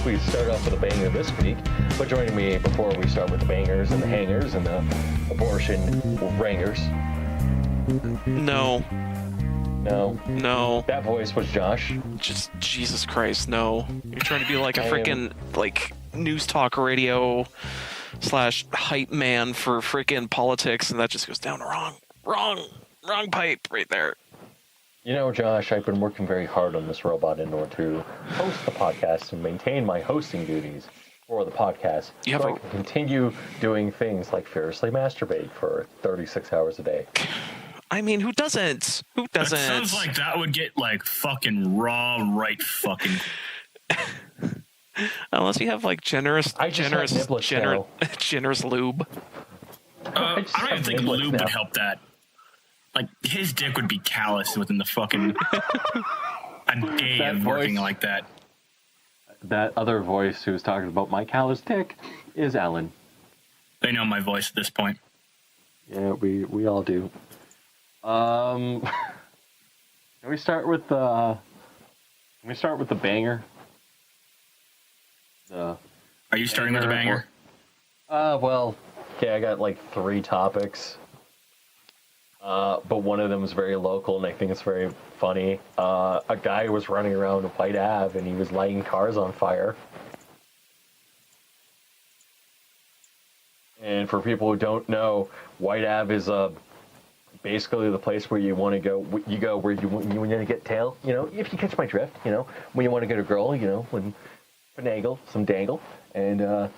We start off with a banger this week, but joining me before we start with the bangers and the hangers and the abortion rangers. No. That voice was Josh. Just Jesus Christ, no. You're trying to be like a freaking news talk radio / hype man for freaking politics, and that just goes down wrong pipe right there. You know, Josh, I've been working very hard on this robot in order to host the podcast and maintain my hosting duties for the podcast. I can continue doing things like furiously masturbate for 36 hours a day. I mean, who doesn't? That sounds like that would get fucking raw right fucking. Unless you have generous lube. I don't even think lube would help that. His dick would be callous within the fucking a day of working like that. That other voice who was talking about my callous dick is Allan. They know my voice at this point. Yeah, we all do. Can we start with the banger? Are you starting with the banger? Well, okay, I got 3 topics. But one of them is very local, and I think it's very funny. A guy was running around White Ave, and he was lighting cars on fire. And for people who don't know, White Ave is basically the place where you want to go. You go where you want to get tail. If you catch my drift. When you want to get a girl. When finagle, some dangle, and.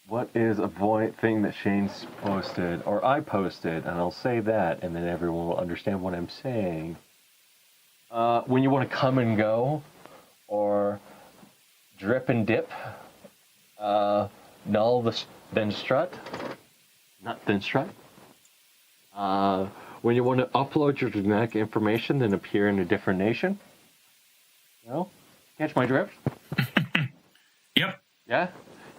What is a thing that Shane's posted, or I posted, and I'll say that, and then everyone will understand what I'm saying. When you want to come and go, or drip and dip, then strut, not then strut. When you want to upload your genetic information, then appear in a different nation. Catch my drift? Yep. Yeah?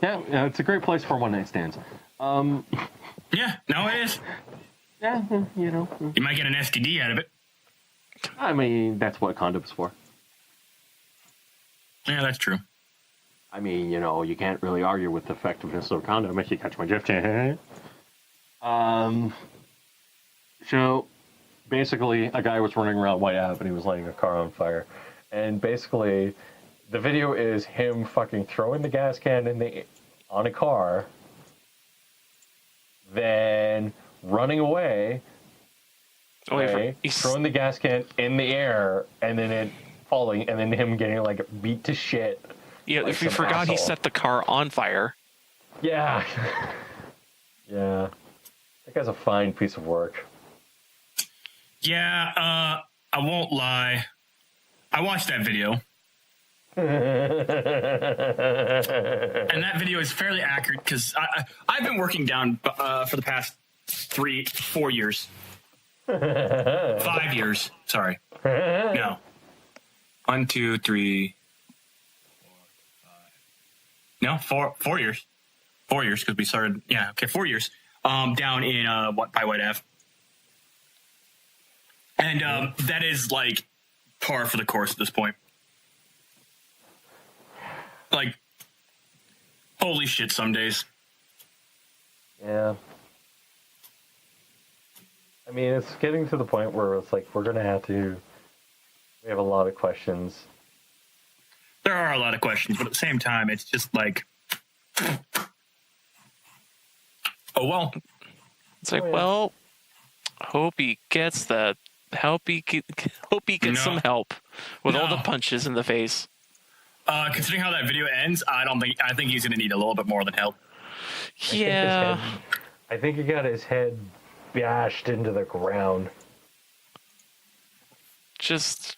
Yeah, it's a great place for one-night stands. Yeah, no, it is. Yeah, You might get an STD out of it. I mean, that's what condoms for. Yeah, that's true. I mean, you can't really argue with the effectiveness of a condom if you catch my drift. So, basically, a guy was running around White Ave and he was lighting a car on fire. And basically, the video is him fucking throwing the gas can on a car, then running away, throwing the gas can in the air, and then it falling, and then him getting beat to shit. Yeah, if you forgot, he set the car on fire. Yeah. Yeah. That guy's a fine piece of work. Yeah, I won't lie. I watched that video. And that video is fairly accurate because I've been working down for the past 3-4 years. 5 years. Sorry. No. 1, 2, 3, 4, 5. No, 4 years. 4 years because we started. Yeah, okay, 4 years. Down in by White Ave, and that is par for the course at this point. Holy shit, some days. Yeah. I mean, it's getting to the point where it's we're going to we have a lot of questions. There are a lot of questions, but at the same time, it's just oh, well. It's well, hope he gets some help with all the punches in the face. Considering how that video ends, I think he's going to need a little bit more than help. Yeah. I think he got his head bashed into the ground. just,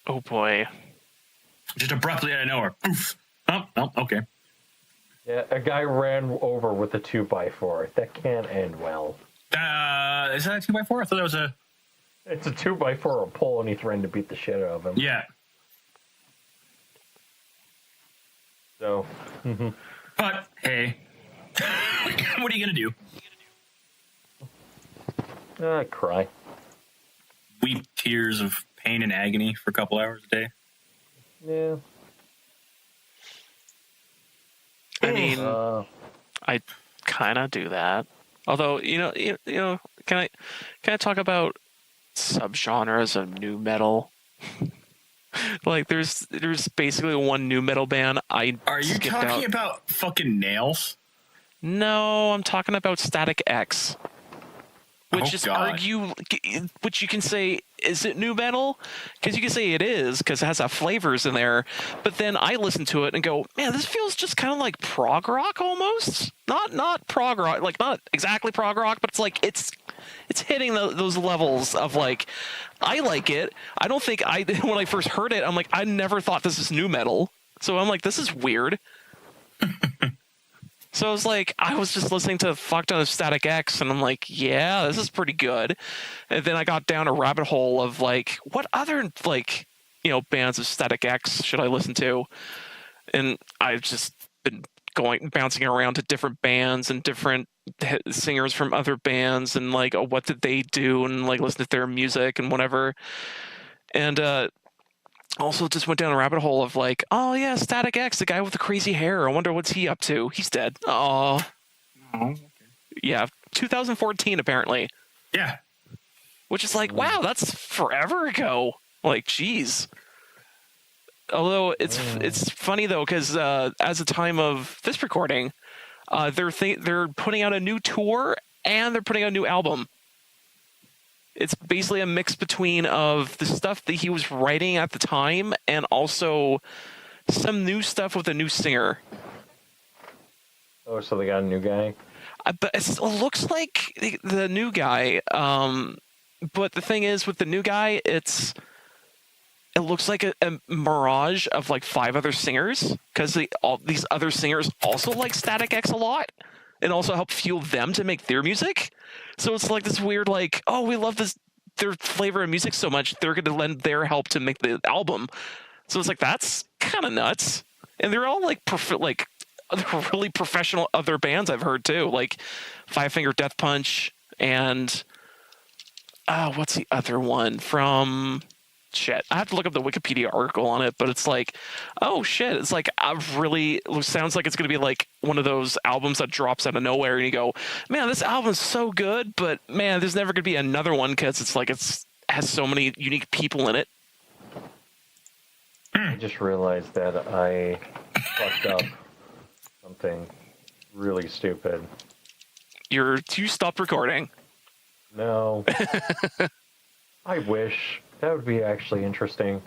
oh boy. Just abruptly out of nowhere. Oof. Oh, okay. Yeah, a guy ran over with a 2x4. That can't end well. Is that a 2x4? I thought that was a... It's a 2x4, a pole, and he threatened to beat the shit out of him. Yeah. So. But, hey. What are you going to do? I cry. Weep tears of pain and agony for a couple hours a day. Yeah. I mean, I kind of do that. Although, can I talk about subgenres of new metal? Like, there's basically one new metal band I Are you skipped talking out. about fucking Nails? No, I'm talking about Static X. Which God. which you can say, is it new metal? Because you can say it is, because it has that flavors in there. But then I listen to it and go, man, this feels just kind of like prog rock almost. Not prog rock, like not exactly prog rock, but it's like it's hitting those levels of like, I like it. I don't think when I first heard it, I'm like, I never thought this is new metal. So I'm like, this is weird. So I was like, I was just listening to a fuck ton of Static X, and I'm like, yeah, this is pretty good. And then I got down a rabbit hole of like, what other like, bands of Static X should I listen to? And I've just been bouncing around to different bands and different singers from other bands, and like, oh, what did they do, and like listen to their music and whatever. And also just went down a rabbit hole of like, oh yeah, Static X, the guy with the crazy hair. I wonder what's he up to. He's dead. Oh, Okay. yeah, 2014 apparently. Yeah. Which is like, wow, that's forever ago. Like, geez. Although it's funny though, because as the time of this recording, they're putting out a new tour and they're putting out a new album. It's basically a mix between of the stuff that he was writing at the time and also some new stuff with a new singer. Oh, so they got a new guy? But it looks like the new guy. But the thing is, with the new guy, it looks like a mirage of like 5 other singers, because all these other singers also like Static X a lot and also help fuel them to make their music. So it's like this weird, like, oh, we love their flavor of music so much, they're going to lend their help to make the album. So it's like, that's kind of nuts. And they're all like really professional other bands I've heard too, like Five Finger Death Punch and what's the other one from? Shit, I have to look up the Wikipedia article on it, but it's like, oh shit, it's like it sounds like it's going to be like one of those albums that drops out of nowhere and you go, man, this album's so good, but man, there's never going to be another one because it's like it has so many unique people in it. I just realized that I fucked up something really stupid. You stopped recording. No. I wish. That would be actually interesting.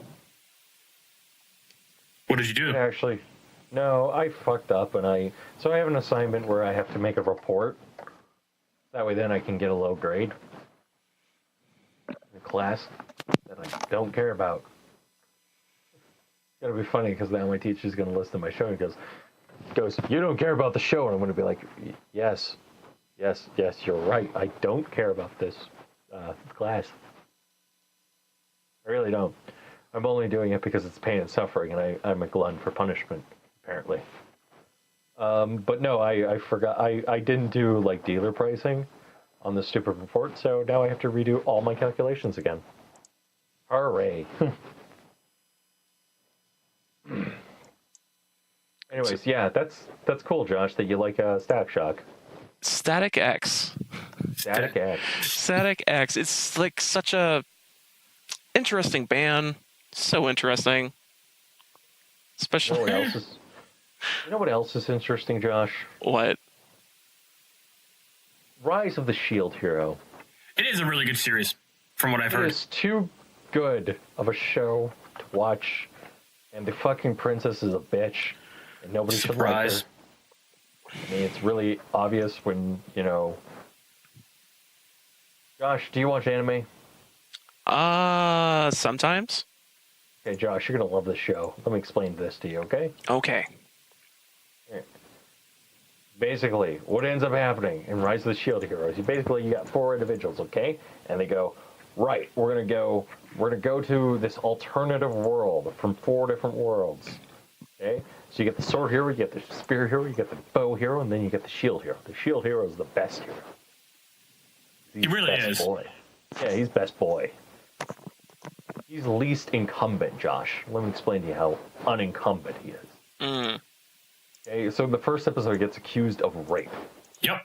What did you do? Actually, no, I fucked up, and so I have an assignment where I have to make a report. That way then I can get a low grade in class that I don't care about. It's gonna be funny because now my teacher's gonna listen to my show and goes, you don't care about the show, and I'm gonna be like, yes, you're right. I don't care about this class. I really don't. I'm only doing it because it's pain and suffering, and I'm a glutton for punishment, apparently. But no, I forgot. I didn't do like dealer pricing on the stupid report, so now I have to redo all my calculations again. Hooray! Anyways, yeah, that's cool, Josh. That you like Static Shock. Static X. Static X. Static X. It's like such a interesting band. So interesting. Especially. You know what else is interesting, Josh? What? Rise of the Shield Hero. It is a really good series, from what I've heard. It's too good of a show to watch, and the fucking princess is a bitch, and nobody should like her. I mean, it's really obvious when, Josh, do you watch anime? Sometimes. Okay, Josh, you're gonna love this show. Let me explain this to you, okay? Okay. Basically, what ends up happening in Rise of the Shield Heroes, you got 4 individuals, okay? And they go, right, we're gonna go to this alternative world from 4 different worlds. Okay? So you get the sword hero, you get the spear hero, you get the bow hero, and then you get the shield hero. The shield hero is the best hero. He really best is. Boy. Yeah, he's best boy. He's least incumbent, Josh. Let me explain to you how unincumbent he is. Mm. Okay, so the first episode gets accused of rape. Yep.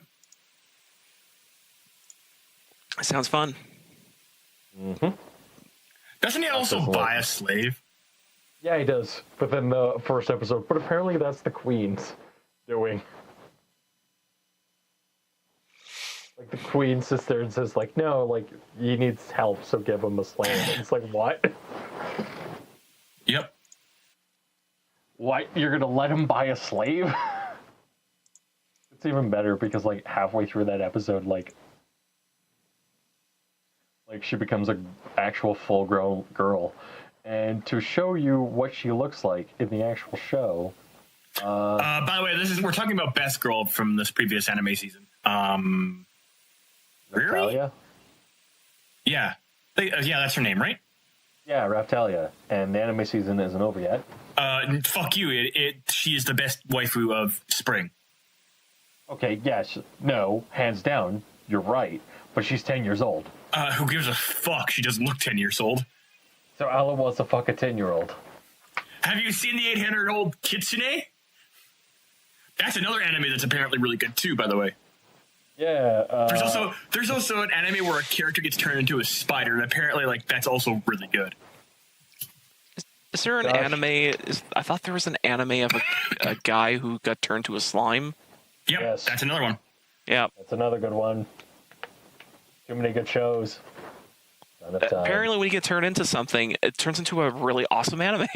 Sounds fun. Mm-hmm. Doesn't he also buy a slave? Yeah, he does. But then the first episode, but apparently that's the Queen's doing. Like, the Queen sits there and says, like, no, like, he needs help, so give him a slave. And it's like, what? Yep. What? You're gonna let him buy a slave? It's even better because, like, halfway through that episode, like she becomes an actual full-grown girl. And to show you what she looks like in the actual show... by the way, we're talking about Best Girl from this previous anime season. Really? Raptalia? Yeah. Yeah, that's her name, right? Yeah, Raptalia. And the anime season isn't over yet. Fuck you. She is the best waifu of spring. Okay, yes. No, hands down, you're right. But she's 10 years old. Who gives a fuck? She doesn't look 10 years old. So Allan wants to fuck a 10-year-old. Have you seen the 800-old Kitsune? That's another anime that's apparently really good too, by the way. Yeah. There's also an anime where a character gets turned into a spider, and apparently, like, that's also really good. Is there an anime? I thought there was an anime of a guy who got turned to a slime. Yep, Yes. That's another one. Yeah. That's another good one. Too many good shows. Not enough time. Apparently, when you get turned into something, it turns into a really awesome anime.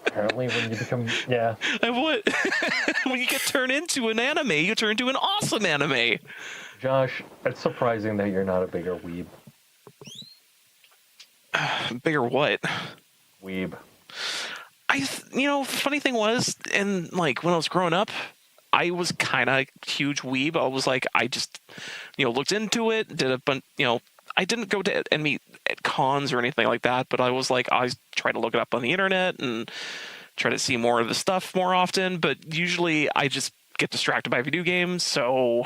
Apparently, when you become... Yeah. And what? When you get turned into an anime, you turn into an awesome anime. Josh, it's surprising that you're not a bigger weeb. Bigger what? Weeb. Funny thing was, and like when I was growing up, I was kind of huge weeb. I was like, I just, looked into it, did a bunch, I didn't go to any cons or anything like that, but I was like, I try to look it up on the internet and try to see more of the stuff more often. But usually I just get distracted by video games. So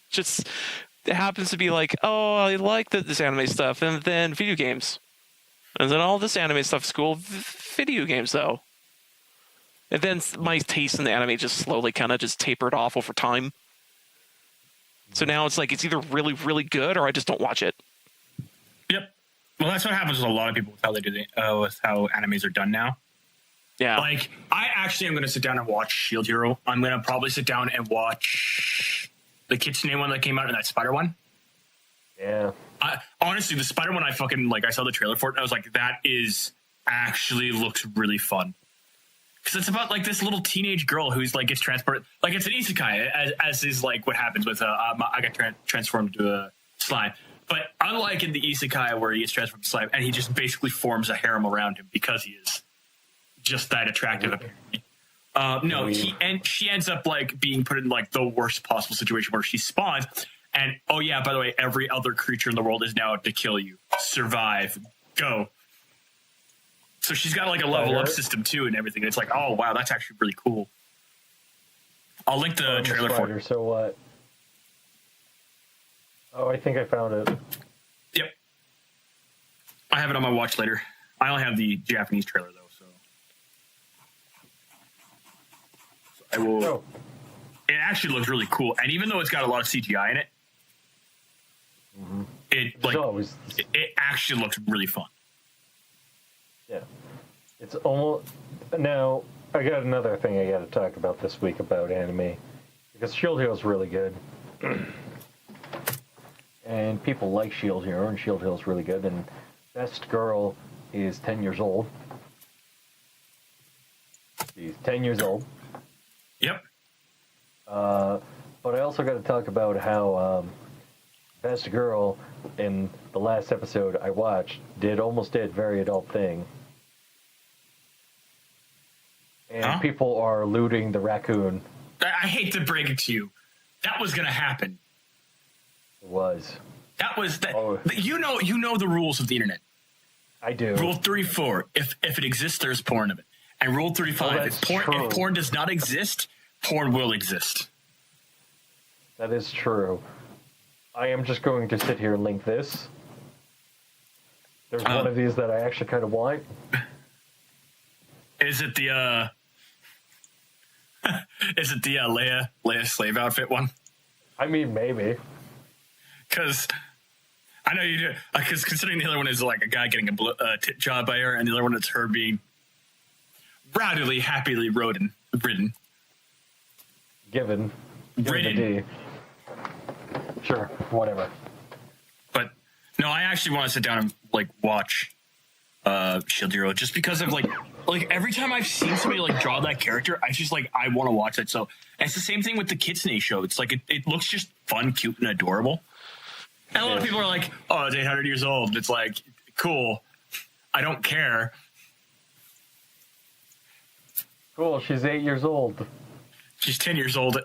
just, it happens to be like, oh, I like this anime stuff. And then video games. And then all this anime stuff is cool. Video games, though. And then my taste in the anime just slowly kind of just tapered off over time. So now it's like, it's either really, really good or I just don't watch it. Yep. Well, that's what happens with a lot of people with how they do with how animes are done now. Yeah. Like, I actually am going to sit down and watch Shield Hero. I'm going to probably sit down and watch the Kitsune one that came out and that spider one. Yeah. Honestly, the spider one, I saw the trailer for it and I was like, that is actually looks really fun. Because it's about like this little teenage girl who's like gets transported, like it's an isekai, as is like what happens with I got transformed into a slime. But unlike in the isekai where he gets transformed to slime and he just basically forms a harem around him because he is just that attractive. No, she ends up like being put in like the worst possible situation where she spawns. And oh yeah, by the way, every other creature in the world is now out to kill you. Survive, go. So she's got like a level up system too and everything. It's like, oh wow, that's actually really cool. I'll link the trailer for you. So what? Oh, I think I found it. Yep. I have it on my watch later. I only have the Japanese trailer though, so I will. Oh. It actually looks really cool, and even though it's got a lot of CGI in it, it actually looks really fun. Yeah, it's almost now. I got another thing I got to talk about this week about anime because Shield Hero is really good, and people like Shield Hero, and Shield Hero is really good. And Best Girl is 10 years old. She's 10 years old. Yep. But I also got to talk about how best girl in the last episode I watched almost did very adult thing. And people are looting the raccoon. I hate to break it to you. That was going to happen. It was. That was that. Oh. You know the rules of the internet. I do. Rule 34: if it exists, there's porn of it. And Rule 35: if porn does not exist, porn will exist. That is true. I am just going to sit here and link this. There's one of these that I actually kind of want. Is it the Leia slave outfit one? I mean, maybe. Because I know you do. Because considering the other one is like a guy getting a tit job by her, and the other one is her being rowdily, happily ridden. Given ridden. D. Sure, whatever. But no, I actually want to sit down and like watch Shield Hero just because of like every time I've seen somebody like draw that character, I just like I want to watch that. So and it's the same thing with the Kitsune show. It's like it looks just fun, cute, and adorable. And a lot of people are like, "Oh, it's 800 years old." It's like, cool. I don't care. Cool. She's 8 years old. She's 10 years old.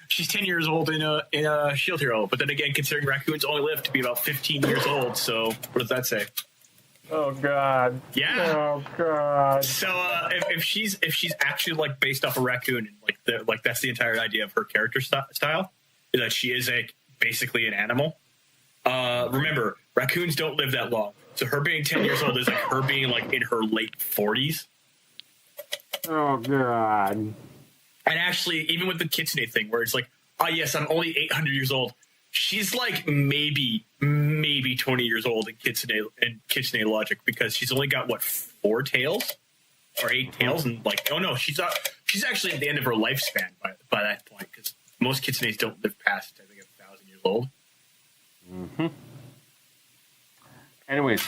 She's 10 years old in a Shield Hero. But then again, considering raccoons only live to be about 15 years old, so what does that say? Oh God. Yeah. Oh God. So if she's actually like based off a raccoon, like that's the entire idea of her character style, is that she is basically an animal. Remember, raccoons don't live that long. So her being 10 years old is like her being like in her late 40s. Oh God. And actually, even with the Kitsune thing, where it's like, oh yes, I'm only 800 years old. She's like maybe 20 years old in Kitsune logic, because she's only got what 4 tails or 8 tails, and like, oh no, she's actually at the end of her lifespan by that point, because most Kitsunes don't live past I think 1,000 years old. Mm-hmm. Anyways,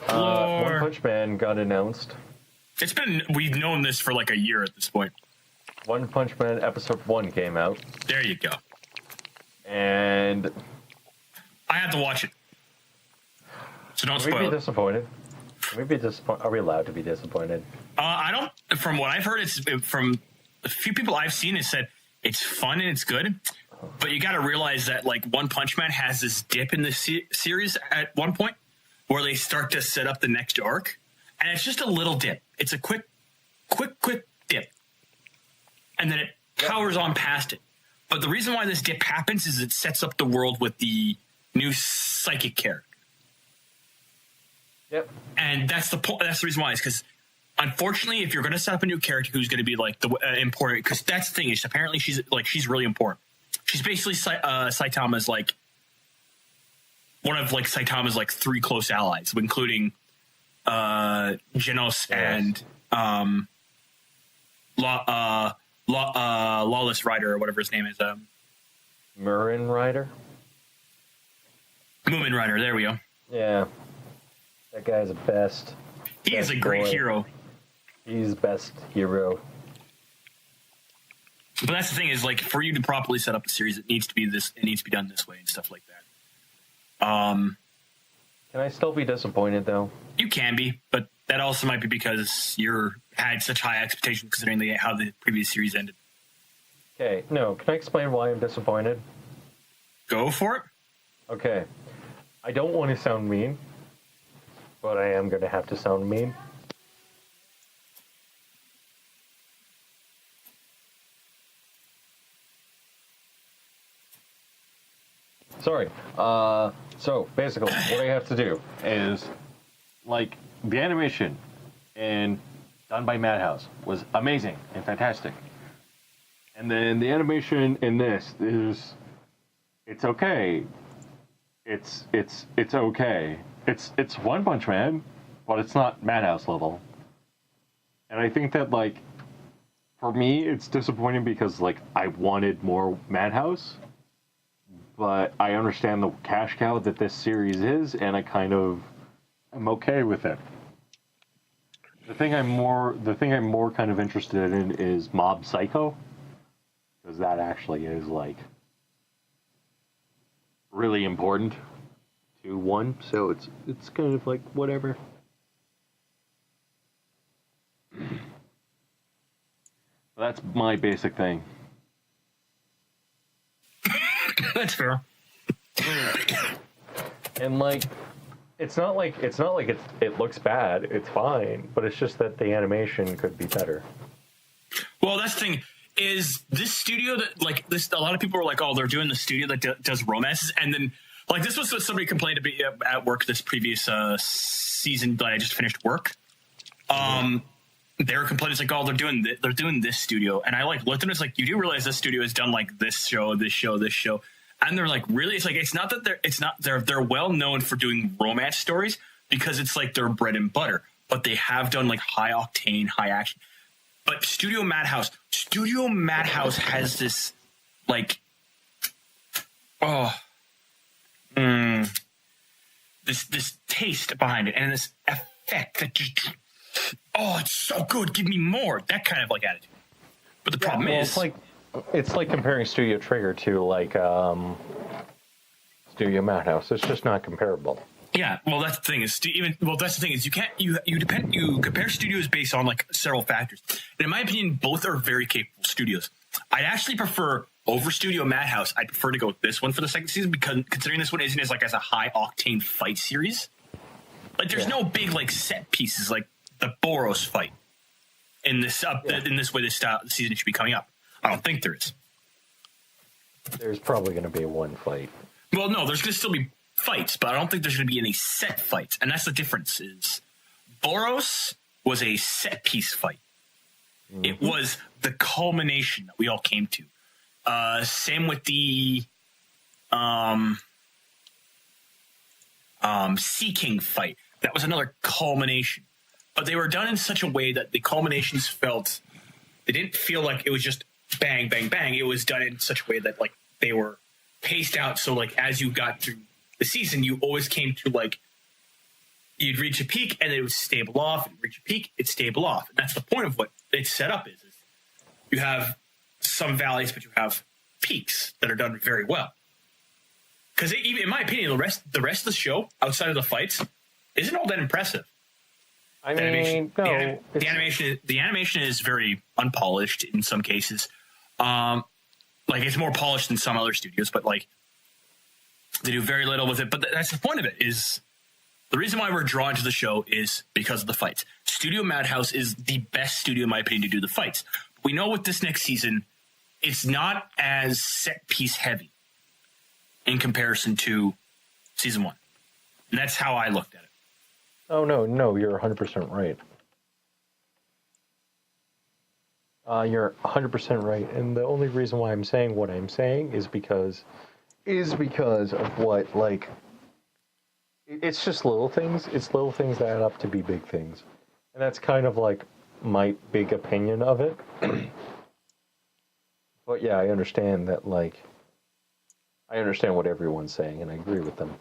One Punch Man got announced. We've known this for like a year at this point. One Punch Man episode 1 came out. There you go. And I have to watch it. So don't spoil it. Maybe disappointed. Maybe disappointed. Are we allowed to be disappointed? I don't. From what I've heard, it's from a few people I've seen. It said it's fun and it's good, but you got to realize that like One Punch Man has this dip in the series at one point where they start to set up the next arc, and it's just a little dip. It's a quick dip, and then it powers on past it. But the reason why this dip happens is it sets up the world with the new psychic character. Yep. And that's the reason why. Is because, unfortunately, if you're going to set up a new character who's going to be like the important, because that's the thing is apparently she's really important. She's basically Saitama's like one of like Saitama's like 3 close allies, including Genos and Lawless Rider or whatever his name is. Murin Rider? Moomin Rider, there we go. Yeah. That guy's the best. He is a great hero. He's best hero. But that's the thing is like for you to properly set up the series, it needs to be done this way and stuff like that. Can I still be disappointed though? You can be, but that also might be because you had such high expectations considering how the previous series ended. Okay, no. Can I explain why I'm disappointed? Go for it. Okay. I don't want to sound mean, but I am going to have to sound mean. Sorry. So basically, what I have to do is, like, the animation done by Madhouse was amazing and fantastic. And then the animation in this is, it's okay. It's okay. It's One Punch Man, but it's not Madhouse level. And I think that, like, for me, it's disappointing because, like, I wanted more Madhouse, but I understand the cash cow that this series is, and I'm okay with it. The thing I'm more kind of interested in is Mob Psycho, because that actually is like really important to one, so it's kind of like whatever. That's my basic thing. That's fair. And like, it's not like it looks bad. It's fine, but it's just that the animation could be better. Well, that's the thing. Is this studio that like this? A lot of people are like, "Oh, they're doing the studio that does romances," and then like this was what somebody complained at work this previous season that I just finished work. They were complaining, it's like, "Oh, they're doing this studio," and I like looked at them. It's like, you do realize this studio has done like this show, and they're like, really? It's like they're well known for doing romance stories because it's like their bread and butter, but they have done like high octane, high action. But Studio Madhouse has this like, this taste behind it and this effect that just, it's so good, give me more, that kind of like attitude. But the problem is, it's like comparing Studio Trigger to like Studio Madhouse. It's just not comparable. Yeah, well, that's the thing is you compare studios based on like several factors. And in my opinion, both are very capable studios. I'd actually prefer over Studio Madhouse. I'd prefer to go with this one for the second season because considering this one isn't as a high octane fight series. Like there's no big like set pieces like the Boros fight in this way this season should be coming up. I don't think there is. There's probably going to be one fight. Well, no, there's going to still be fights, but I don't think there's going to be any set fights. And that's the difference is Boros was a set piece fight. Mm-hmm. It was the culmination that we all came to. Same with the Sea King fight. That was another culmination. But they were done in such a way that the culminations they didn't feel like it was just bang, bang, bang. It was done in such a way that like they were paced out. So like as you got through the season, you always came to like, you'd reach a peak and it would stable off. You'd reach a peak, it'd stable off. And that's the point of what it's set up is you have some valleys, but you have peaks that are done very well. Because even in my opinion, the rest of the show outside of the fights isn't all that impressive. I mean, the animation is very unpolished in some cases. Like it's more polished than some other studios, but like they do very little with it. But that's the point of it. Is the reason why we're drawn to the show is because of the fights. Studio Madhouse is the best studio, in my opinion, to do the fights. We know with this next season, it's not as set piece heavy in comparison to season 1, and that's how I looked at it. Oh no, you're 100% right. You're 100% right, and the only reason why I'm saying what I'm saying is because of what, like, it's just little things. It's little things that add up to be big things, and that's kind of like my big opinion of it. But yeah, I understand that. Like, I understand what everyone's saying, and I agree with them.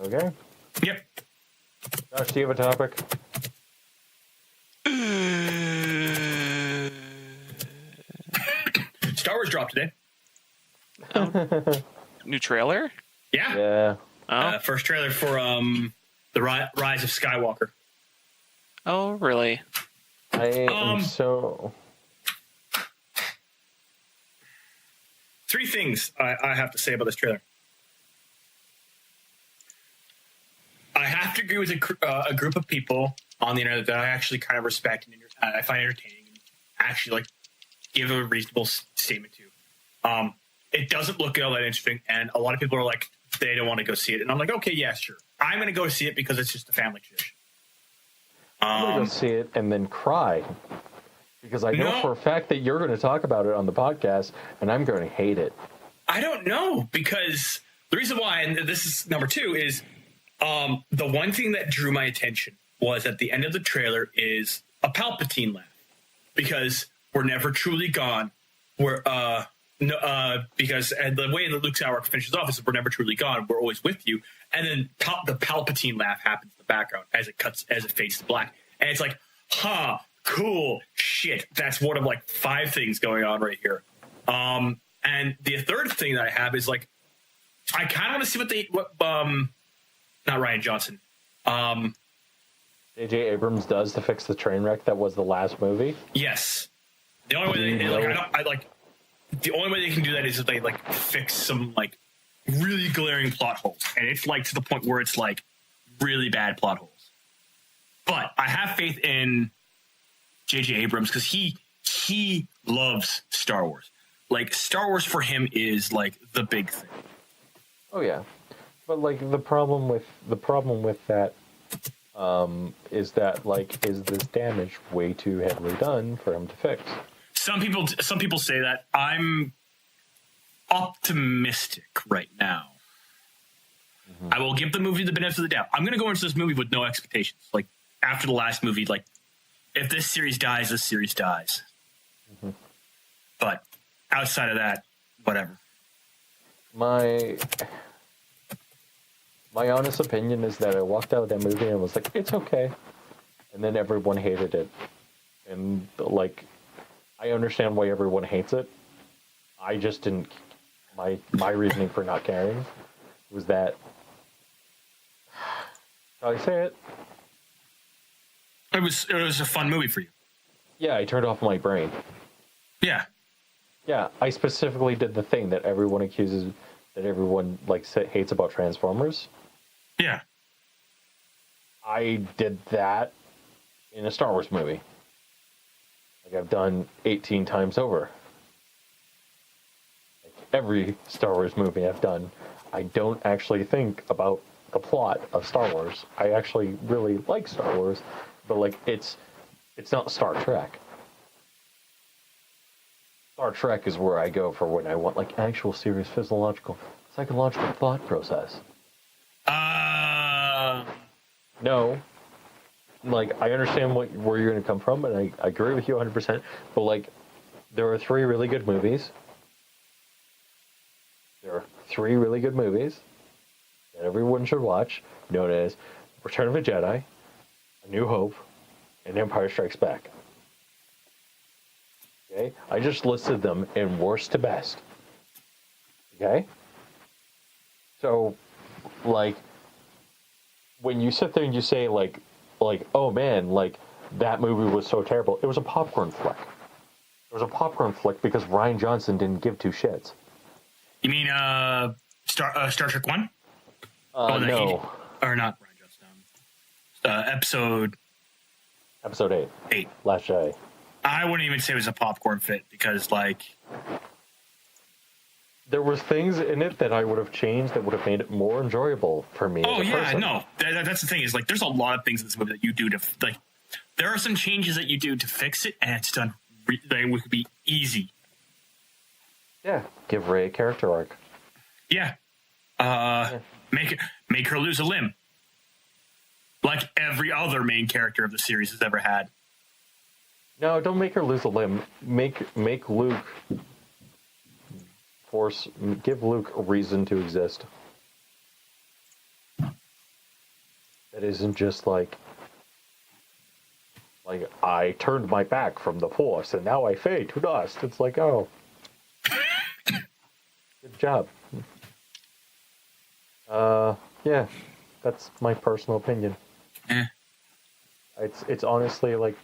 Okay. Yep. Josh, do you have a topic? Star Wars dropped today. New trailer? Yeah. Yeah. Oh. First trailer for the Rise of Skywalker. Oh, really? I am so... 3 things I have to say about this trailer. I have to agree with a group of people on the internet that I actually kind of respect and I find entertaining and actually like give a reasonable statement to. It doesn't look all that interesting, and a lot of people are like, they don't want to go see it. And I'm like, okay, yeah, sure. I'm going to go see it because it's just a family tradition. I'm going to go see it and then cry. Because I know for a fact that you're going to talk about it on the podcast, and I'm going to hate it. I don't know, because the reason why, and this is number 2, is the one thing that drew my attention was at the end of the trailer is a Palpatine laugh. Because we're never truly gone. Because the way that Luke Skywalker finishes off is we're never truly gone. We're always with you. And then the Palpatine laugh happens in the background as it fades to black. And it's like, cool shit. That's one of like 5 things going on right here. And And the third thing that I have is like, I kind of want to see not Ryan Johnson. J.J. Abrams does to fix the train wreck that was the last movie. Yes. The only way the only way they can do that is if they like fix some like really glaring plot holes. And it's like to the point where it's like really bad plot holes. But I have faith in J.J. Abrams because he loves Star Wars. Like Star Wars for him is like the big thing. Oh yeah, but like the problem with that is that like is this damage way too heavily done for him to fix? Some people say that. I'm optimistic right now. Mm-hmm. I will give the movie the benefit of the doubt. I'm going to go into this movie with no expectations. Like after the last movie, like if this series dies, this series dies. Mm-hmm. But outside of that, whatever. My honest opinion is that I walked out of that movie and was like, it's okay. And then everyone hated it. And like, I understand why everyone hates it. I just didn't, my reasoning for not caring was that, how do I say it? It was a fun movie for you. Yeah, I turned off my brain. Yeah. Yeah, I specifically did the thing that everyone like hates about Transformers. Yeah. I did that in a Star Wars movie. Like I've done 18 times over. Like every Star Wars movie I've done, I don't actually think about the plot of Star Wars. I actually really like Star Wars, but like it's not Star Trek. Star Trek is where I go for when I want like actual serious physiological, psychological thought process. No. Like, I understand where you're going to come from, and I agree with you 100%, but like, there are three really good movies. There are three really good movies that everyone should watch, known as Return of the Jedi, A New Hope, and Empire Strikes Back. Okay? I just listed them in worst to best. Okay? So, like, when you sit there and you say, like, oh man, like, that movie was so terrible, it was a popcorn flick. It was a popcorn flick because Ryan Johnson didn't give two shits. You mean Star Trek 1? No. Or not Ryan Johnson. Episode 8. 8. Last Jedi. I wouldn't even say it was a popcorn fit because, like... There was things in it that I would have changed that would have made it more enjoyable for me. Oh, as a yeah, person. no. That's the thing is, like, there's a lot of things in this movie that you do to, like... There are some changes that you do to fix it, and it's done... They would be easy. Yeah. Give Rey a character arc. Yeah. Make her lose a limb. Like every other main character of the series has ever had. No, don't make her lose a limb. Make Luke give Luke a reason to exist. That isn't just like I turned my back from the Force and now I fade to dust. It's like, oh, good job. Yeah, that's my personal opinion. It's honestly like,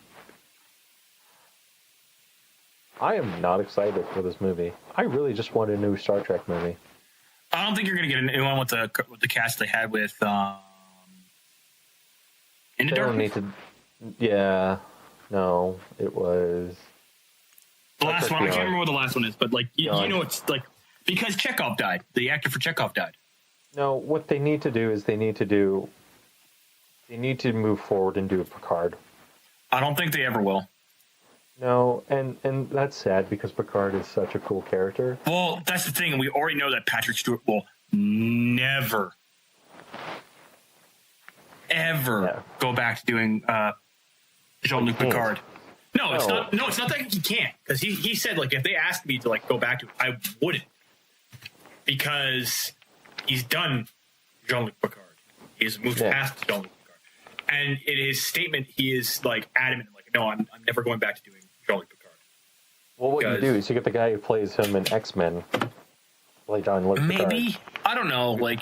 I am not excited for this movie. I really just want a new Star Trek movie. I don't think you're going to get a new one with the cast they had with Into Darkness. Yeah, no, it was the last one. I can't remember what the last one is, but like you know, it's like because Chekhov died. The actor for Chekhov died. No, what they need to do is they need to move forward and do a Picard. I don't think they ever will. No, and that's sad because Picard is such a cool character. Well, that's the thing, and we already know that Patrick Stewart will never, ever go back to doing Jean-Luc Picard. No, it's not. No, it's not that he can't, because he said like if they asked me to like go back to it, I wouldn't, because he's done Jean-Luc Picard. He's moved past Jean-Luc Picard, and in his statement, he is like adamant, like no, I'm never going back to doing Jean-Luc Picard. Well, what you do is you get the guy who plays him in X-Men, play John Luke. Maybe. I don't know. Like,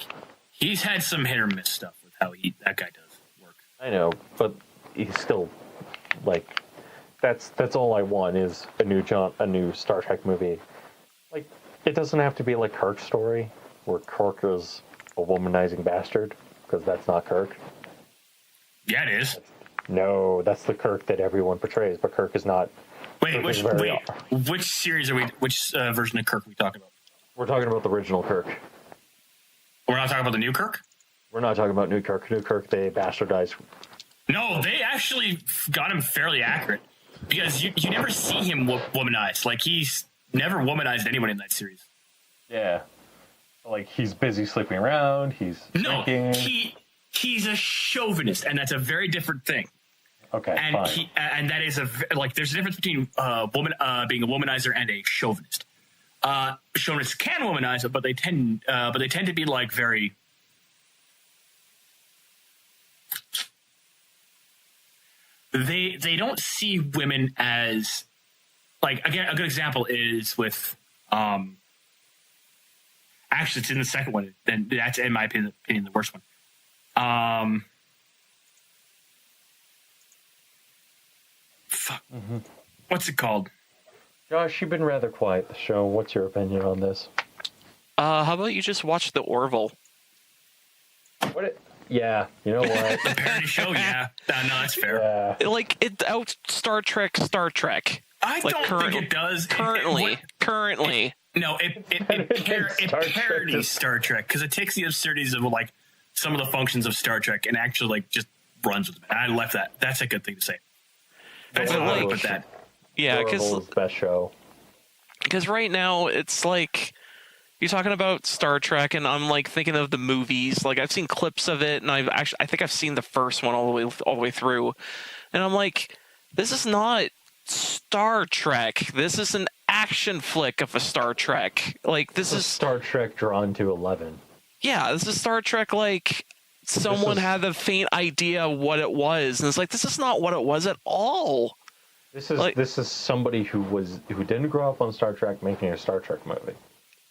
he's had some hit or miss stuff with how that guy does work. I know, but he's still, like, that's all I want is a new Star Trek movie. Like, it doesn't have to be like Kirk's story, where Kirk is a womanizing bastard, because that's not Kirk. Yeah, it is. No, that's the Kirk that everyone portrays, but Kirk is not. Wait, which series are we? Which version of Kirk are we talking about? We're talking about the original Kirk. We're not talking about the new Kirk? We're not talking about New Kirk. New Kirk, they bastardized. No, they actually got him fairly accurate. Because you never see him womanized. Like, he's never womanized anyone in that series. Yeah. Like, he's busy sleeping around, he's drinking. He's a chauvinist, and that's a very different thing. Okay, and fine. And that is there's a difference between being a womanizer and a chauvinist. Chauvinists can womanize it, but they tend to be like very. They don't see women as, like, again, a good example is with actually it's in the second one, then that's in my opinion the worst one. Fuck. Mm-hmm. What's it called? Josh, you've been rather quiet the show. What's your opinion on this? How about you just watch the Orville? Yeah, you know what? The parody show, yeah. No, that's fair. Yeah. Like, it out Star Trek. I don't think it does. Currently. No, it parodies Star Trek because it takes the absurdities of, like, some of the functions of Star Trek and actually, like, just runs with them. And I left that. That's a good thing to say. That's how I put that. Yeah, because best show. Because right now it's like you're talking about Star Trek, and I'm like thinking of the movies. Like, I've seen clips of it, and I think I've seen the first one all the way through, and I'm like, this is not Star Trek. This is an action flick of a Star Trek. Like, this is Star Trek drawn to 11. Yeah, this is Star Trek. Like, someone had a faint idea of what it was, and it's like, this is not what it was at all. This is somebody who didn't grow up on Star Trek making a Star Trek movie.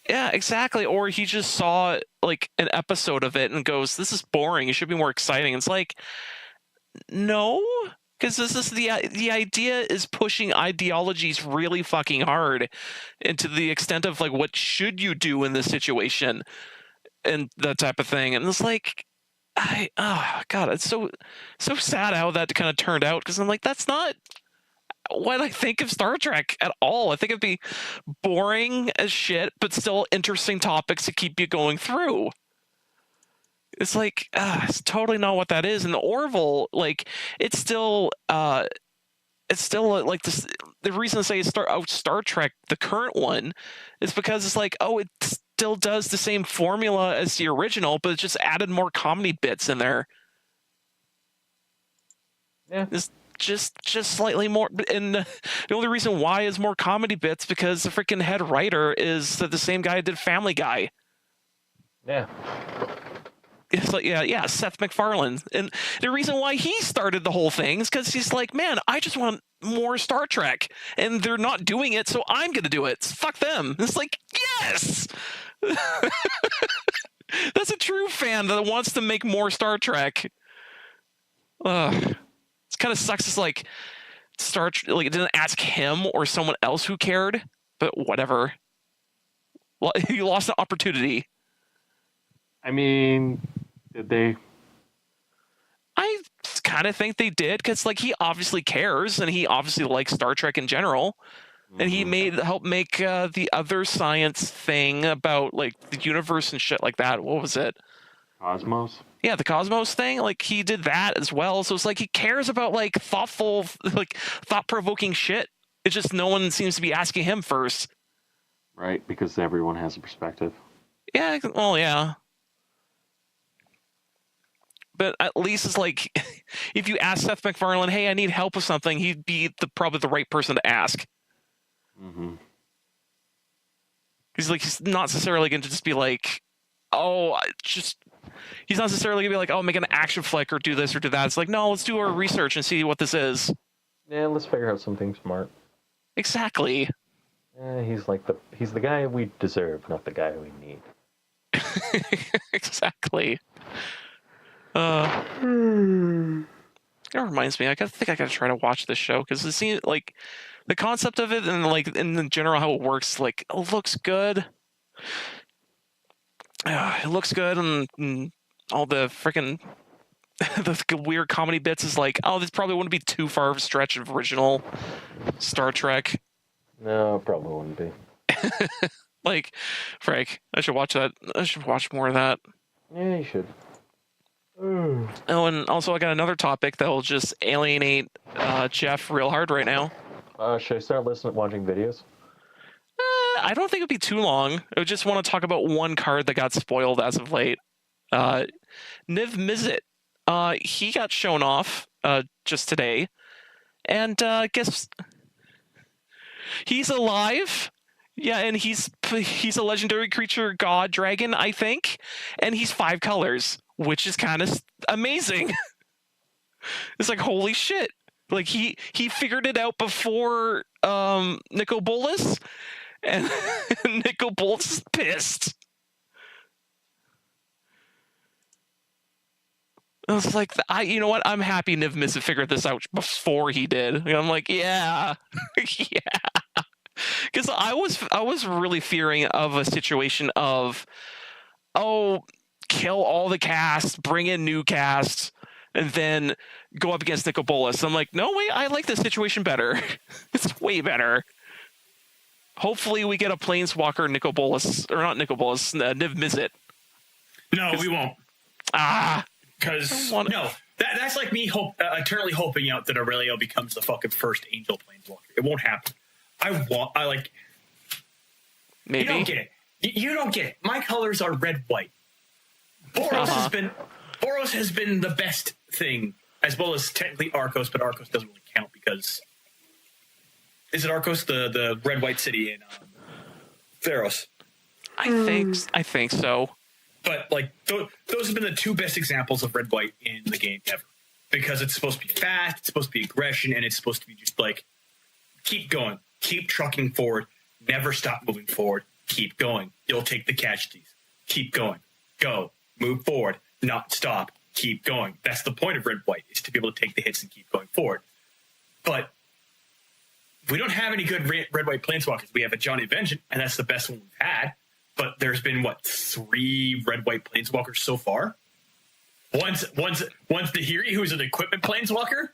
Yeah, exactly. Or he just saw, like, an episode of it and goes, "This is boring. It should be more exciting." It's like, no, because this is the idea is pushing ideologies really fucking hard, and to the extent of, like, what should you do in this situation, and that type of thing. And it's like, God, it's so sad how that kind of turned out, because I'm like, that's not what I think of Star Trek at all. I think it'd be boring as shit, but still interesting topics to keep you going through. It's like, it's totally not what that is. And the Orville, like, it's still like this. The reason to say Star Trek, the current one, is because it's like, it still does the same formula as the original, but it just added more comedy bits in there. Yeah. It's just slightly more, and the only reason why is more comedy bits because the freaking head writer is the same guy who did Family Guy. Yeah. It's like, yeah, Seth MacFarlane. And the reason why he started the whole thing is because he's like, man, I just want more Star Trek. And they're not doing it, so I'm going to do it. Fuck them. It's like, yes! That's a true fan that wants to make more Star Trek. It kind of sucks. It's like, like, it didn't ask him or someone else who cared, but whatever. Well, you lost an opportunity. I mean, did they? I kind of think they did, because, like, he obviously cares, and he obviously likes Star Trek in general, and he helped make the other science thing about, like, the universe and shit like that. What was it? Cosmos. Yeah, the Cosmos thing. Like, he did that as well. So it's like he cares about, like, thoughtful, like, thought-provoking shit. It's just no one seems to be asking him first. Right, because everyone has a perspective. Yeah, well, yeah. But at least it's like, if you ask Seth MacFarlane, hey, I need help with something, he'd be probably the right person to ask. Mm-hmm. He's not necessarily going to just be like, he's not necessarily going to be like, make an action flick or do this or do that. It's like, no, let's do our research and see what this is. Yeah, let's figure out something smart. Exactly. He's the guy we deserve, not the guy we need. Exactly. It reminds me. I think I gotta try to watch this show because it seems like the concept of it and like in general how it works. Like it looks good. It looks good, and all the freaking the weird comedy bits is like, oh, this probably wouldn't be too far of a stretch of original Star Trek. No, probably wouldn't be. Like, Frank, I should watch that. I should watch more of that. Yeah, you should. Oh, and also I got another topic that will just alienate Jeff real hard right now. Should I start watching videos? I don't think it'd be too long. I just want to talk about one card that got spoiled as of late. Niv Mizzet. He got shown off just today, and guess he's alive. Yeah, and he's a legendary creature, god, dragon, I think, and he's 5 colors, which is kind of amazing. It's like, holy shit! Like he figured it out before Nico Bolas, and Nico Bolas is pissed. I was like, you know what? I'm happy Niv Mizzet figured this out before he did. And I'm like, yeah, yeah. Because I was really fearing of a situation of, oh, kill all the cast, bring in new cast, and then go up against Nico Bolas. I'm like, no, wait, I like this situation better. It's way better. Hopefully we get a Planeswalker Nico Bolas, or not Nico Bolas, Niv Mizzet. No, we won't. Because that's like me eternally hoping out that Aurelio becomes the fucking first Angel Planeswalker. It won't happen. Maybe. You don't get it. You don't get it. My colors are red, white. Boros has been the best thing, as well as technically Arcos, but Arcos doesn't really count because is it Arcos the red white city in Theros? I think so. But like those have been the 2 best examples of red white in the game ever, because it's supposed to be fast, it's supposed to be aggression, and it's supposed to be just like keep going, keep trucking forward, never stop moving forward, keep going. You'll take the casualties. Keep going, go, move forward, not stop, keep going. That's the point of red white, is to be able to take the hits and keep going forward. But we don't have any good red white planeswalkers. We have a Johnny Vengeance, and that's the best one we've had. But there's been 3 red white planeswalkers so far. One's the Hiri, who's an equipment planeswalker,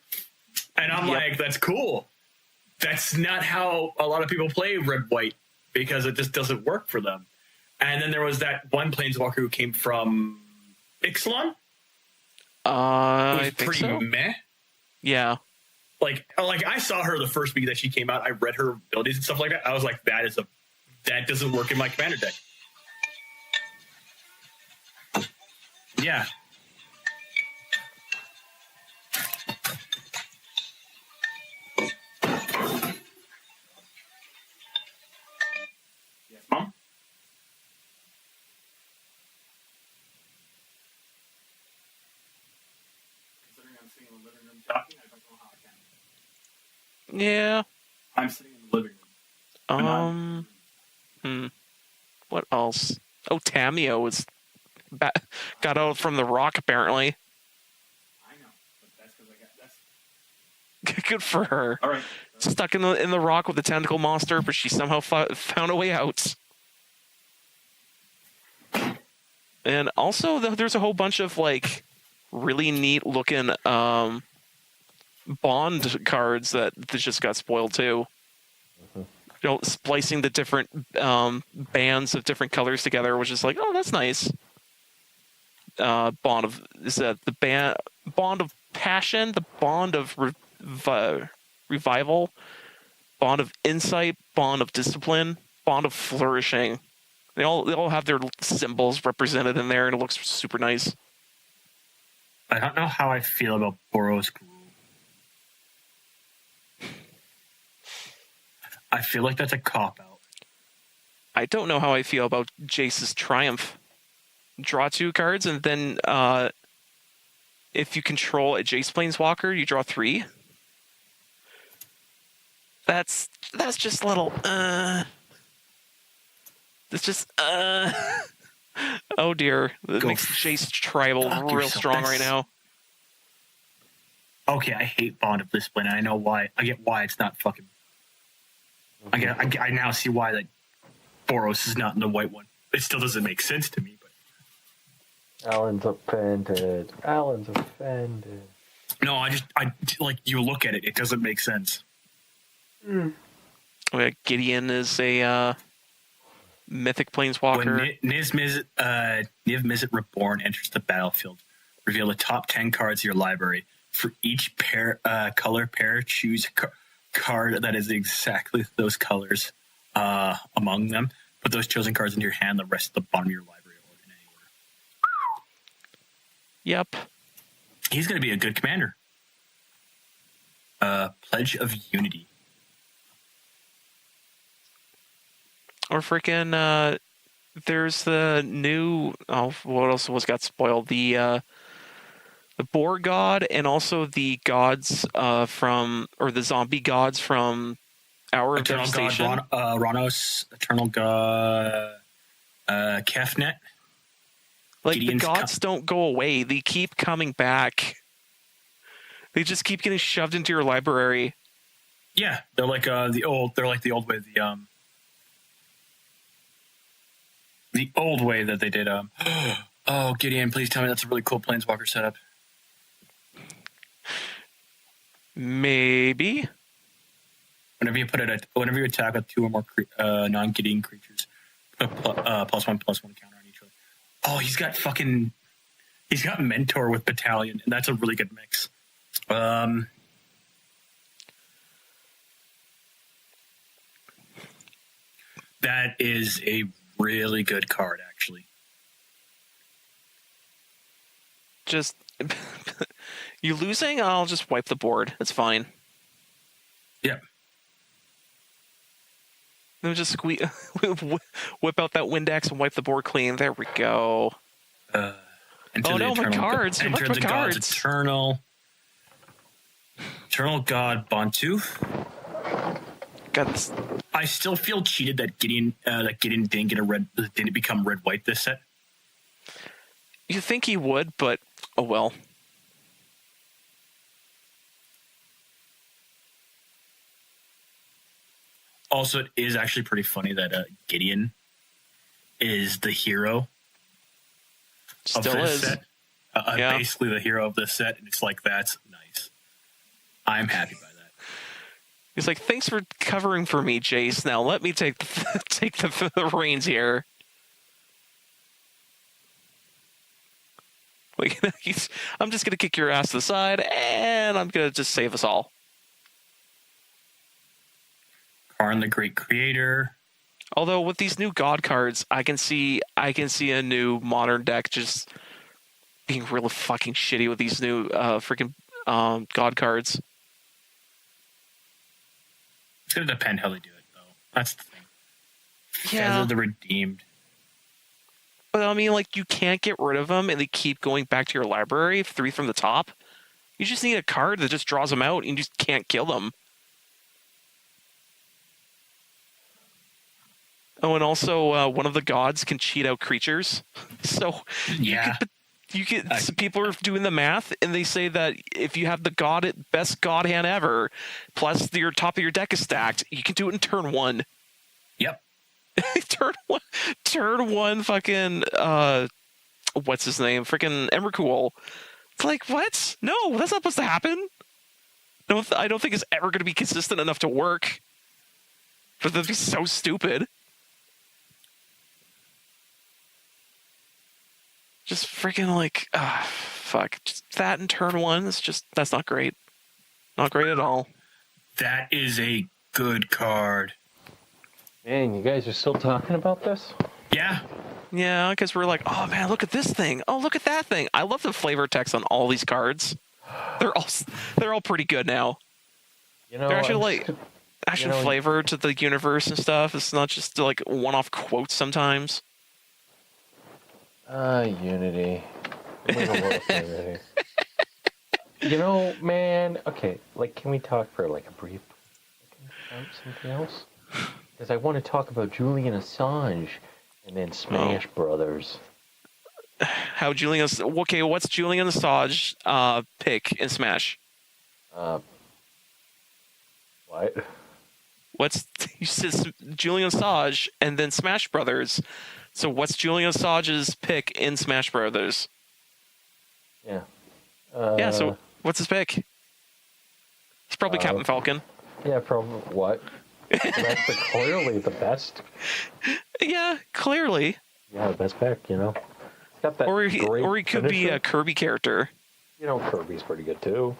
and I'm like, that's cool. That's not how a lot of people play red white, because it just doesn't work for them. And then there was that one planeswalker who came from Ixalan. I think pretty so. Meh. Yeah. Like I saw her the first week that she came out. I read her abilities and stuff like that. I was like, that doesn't work in my commander deck. Yeah. Yes, Mom? Considering I'm sitting in the living room talking, I don't know how I can. Yeah. I'm sitting in the living room. What else? Oh, Tamio was got out from the rock apparently. I know, but that's because I got that's Good for her. all right. Stuck in the rock with the tentacle monster, but she somehow found a way out. And also, there's a whole bunch of like really neat looking Bond cards that just got spoiled too. You know, splicing the different bands of different colors together, which is like, oh, that's nice. Bond of Bond of Passion, the Bond of Revival, Bond of Insight, Bond of Discipline, Bond of Flourishing. They all have their symbols represented in there, and it looks super nice. I don't know how I feel about Boros Gruul. I feel like that's a cop-out. I don't know how I feel about Jace's Triumph. Draw 2 cards, and then if you control a Jace Planeswalker, you draw 3. That's just a little It's just oh dear. That Go makes Jace tribal fuck real yourself. strong right That's- now. Okay, I hate Bond of Discipline. And I know why. I get why it's not fucking. I now see why like Boros is not in the white one. It still doesn't make sense to me, but Allan's offended. Allan's offended. no, I like you look at it, it doesn't make sense. Gideon is a mythic When planeswalker. Niv Mizzet Reborn enters the battlefield, reveal the top 10 cards of your library. For each color pair, choose a card that is exactly those colors among them. Put those chosen cards into your hand, the rest at the bottom of your library or in any order. Yep. He's going to be a good commander. Pledge of Unity. Or freaking there's the new what else got spoiled? The boar god and also the gods from or the zombie gods from Hour of Eternal Devastation. God Ronos, Eternal God Kefnet. Like Gideon's the gods don't go away. They keep coming back. They just keep getting shoved into your library. Yeah, they're like the old way the old way that they did oh, Gideon, please tell me that's a really cool planeswalker setup. Maybe. Whenever you attack with 2 or more non-Gideon creatures, put a +1/+1 counter on each one. Oh, he's got Mentor with Battalion, and that's a really good mix. That is a really good card, actually. Just you losing? I'll just wipe the board. It's fine. Yeah. Then just whip out that Windex and wipe the board clean. There we go. Enter no, my cards. You Enter left the my God's cards. Eternal God Bantu. Got this. I still feel cheated that Gideon didn't become red-white this set. You think he would, but oh well. Also, it is actually pretty funny that Gideon is the hero of Still this is. set. Yeah. Basically the hero of this set, and it's like, that's nice. I'm happy by that. He's like, thanks for covering for me, Jace. Now let me take the reins here. Like, I'm just gonna kick your ass to the side, and I'm gonna just save us all. Karn the Great Creator. Although with these new God cards, I can see a new modern deck just being really fucking shitty with these new freaking God cards. It's going to depend how they do it, though. That's the thing. Yeah. The Redeemed. But I mean, like, you can't get rid of them, and they keep going back to your library, 3 from the top. You just need a card that just draws them out, and you just can't kill them. Oh, and also, one of the gods can cheat out creatures. So, Yeah. some people are doing the math, and they say that if you have the best god hand ever, plus your top of your deck is stacked, you can do it in turn 1. Yep. turn one fucking what's his name? Freaking Emrakul. It's like, what? No, that's not supposed to happen. No, I don't think it's ever going to be consistent enough to work. But that'd be so stupid. Just freaking like, fuck. Just that in turn 1 is just, that's not great. Not great at all. That is a good card. Man, you guys are still talking about this? Yeah. Yeah, because we're like, oh man, look at this thing. Oh, look at that thing. I love the flavor text on all these cards. They're all pretty good now. You know, They're actually flavor to the universe and stuff. It's not just like one-off quotes sometimes. Unity. I'm gonna work Unity. You know, man. Okay, like, can we talk for like a brief? Something else? Because I want to talk about Julian Assange and then Smash Brothers. How Julian? Okay, what's Julian Assange pick in Smash? What? What's you said Julian Assange and then Smash Brothers. So what's Julian Assange's pick in Smash Brothers? Yeah. Yeah. So what's his pick? He's probably Captain Falcon. Yeah, probably. What? That's clearly the best. Yeah, clearly. Yeah, the best pick. You know. It's got that Or great he could be finisher. a Kirby character. You know, Kirby's pretty good too.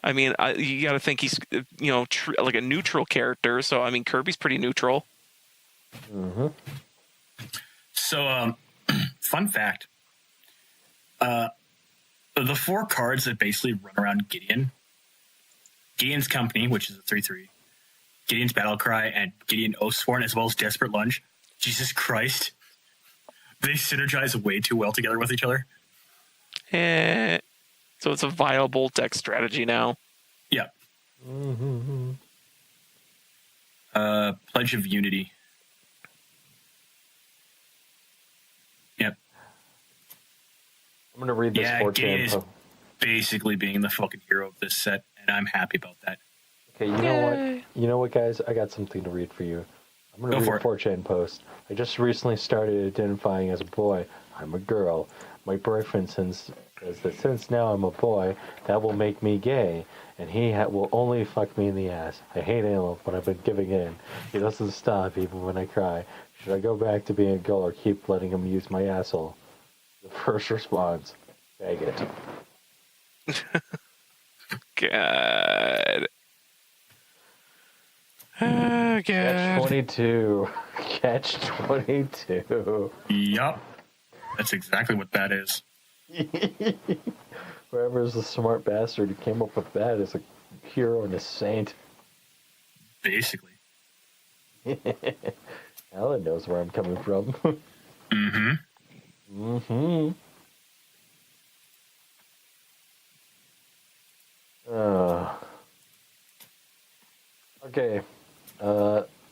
I mean, you got to think he's like a neutral character. So I mean, Kirby's pretty neutral. Mm-hmm. So, fun fact. The 4 cards that basically run around Gideon's Company, which is a 3/3, Gideon's Battlecry, and Gideon Oathsworn, as well as Desperate Lunge. Jesus Christ. They synergize way too well together with each other. So it's a viable deck strategy now. Yeah. Mm-hmm. Pledge of Unity. Yep. I'm gonna read this Yeah, 4chan Gideon is post. basically being the fucking hero of this set, and I'm happy about that. Okay, you know what? You know what, guys? I got something to read for you. I'm gonna Go read for a it. 4chan post. I just recently started identifying as a boy. I'm a girl. My boyfriend says that since now I'm a boy, that will make me gay, and he will only fuck me in the ass. I hate him, but I've been giving in. He doesn't stop even when I cry. Should I go back to being a girl or keep letting him use my asshole? The first response: bag it. God. Oh, Catch God. 22. Catch 22. Yup. That's exactly what that is. Whoever's the smart bastard who came up with that is a hero and a saint. Basically. Allan knows where I'm coming from. Mm-hmm. Mm-hmm. Okay.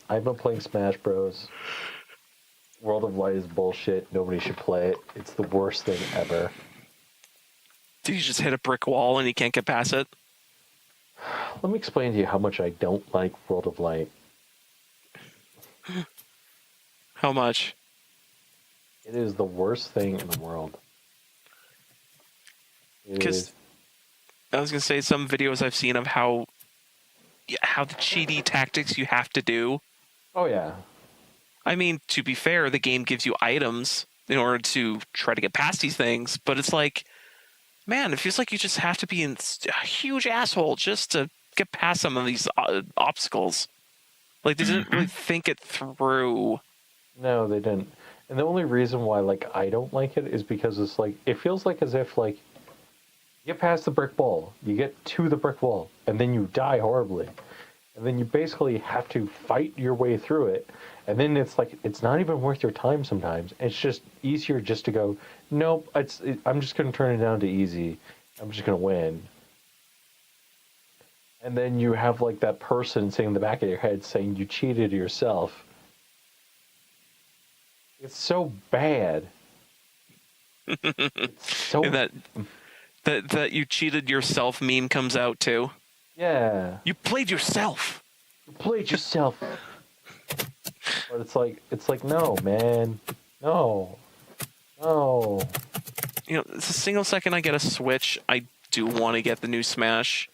I've been playing Smash Bros. World of Light is bullshit. Nobody should play it. It's the worst thing ever. Did you just hit a brick wall and you can't get past it? Let me explain to you how much I don't like World of Light. How much? It is the worst thing in the world. Because I was gonna say some videos I've seen of how the cheaty tactics you have to do. Oh yeah. I mean, to be fair, the game gives you items in order to try to get past these things, but it's like, man, it feels like you just have to be a huge asshole just to get past some of these obstacles. Like, they didn't really think it through. No, they didn't. And the only reason why, like, I don't like it is because it's like, it feels like as if, like, you get past the brick wall, you get to the brick wall, and then you die horribly. And then you basically have to fight your way through it. And then it's like, it's not even worth your time sometimes. It's just easier just to go, nope, I'm just going to turn it down to easy. I'm just going to win. And then you have, like, that person sitting in the back of your head saying you cheated yourself. It's so bad. It's so... And that you cheated yourself meme comes out too. Yeah. You played yourself. You played yourself. But it's like, no, man. No. No. You know, it's a single second I get a Switch, I do want to get the new Smash.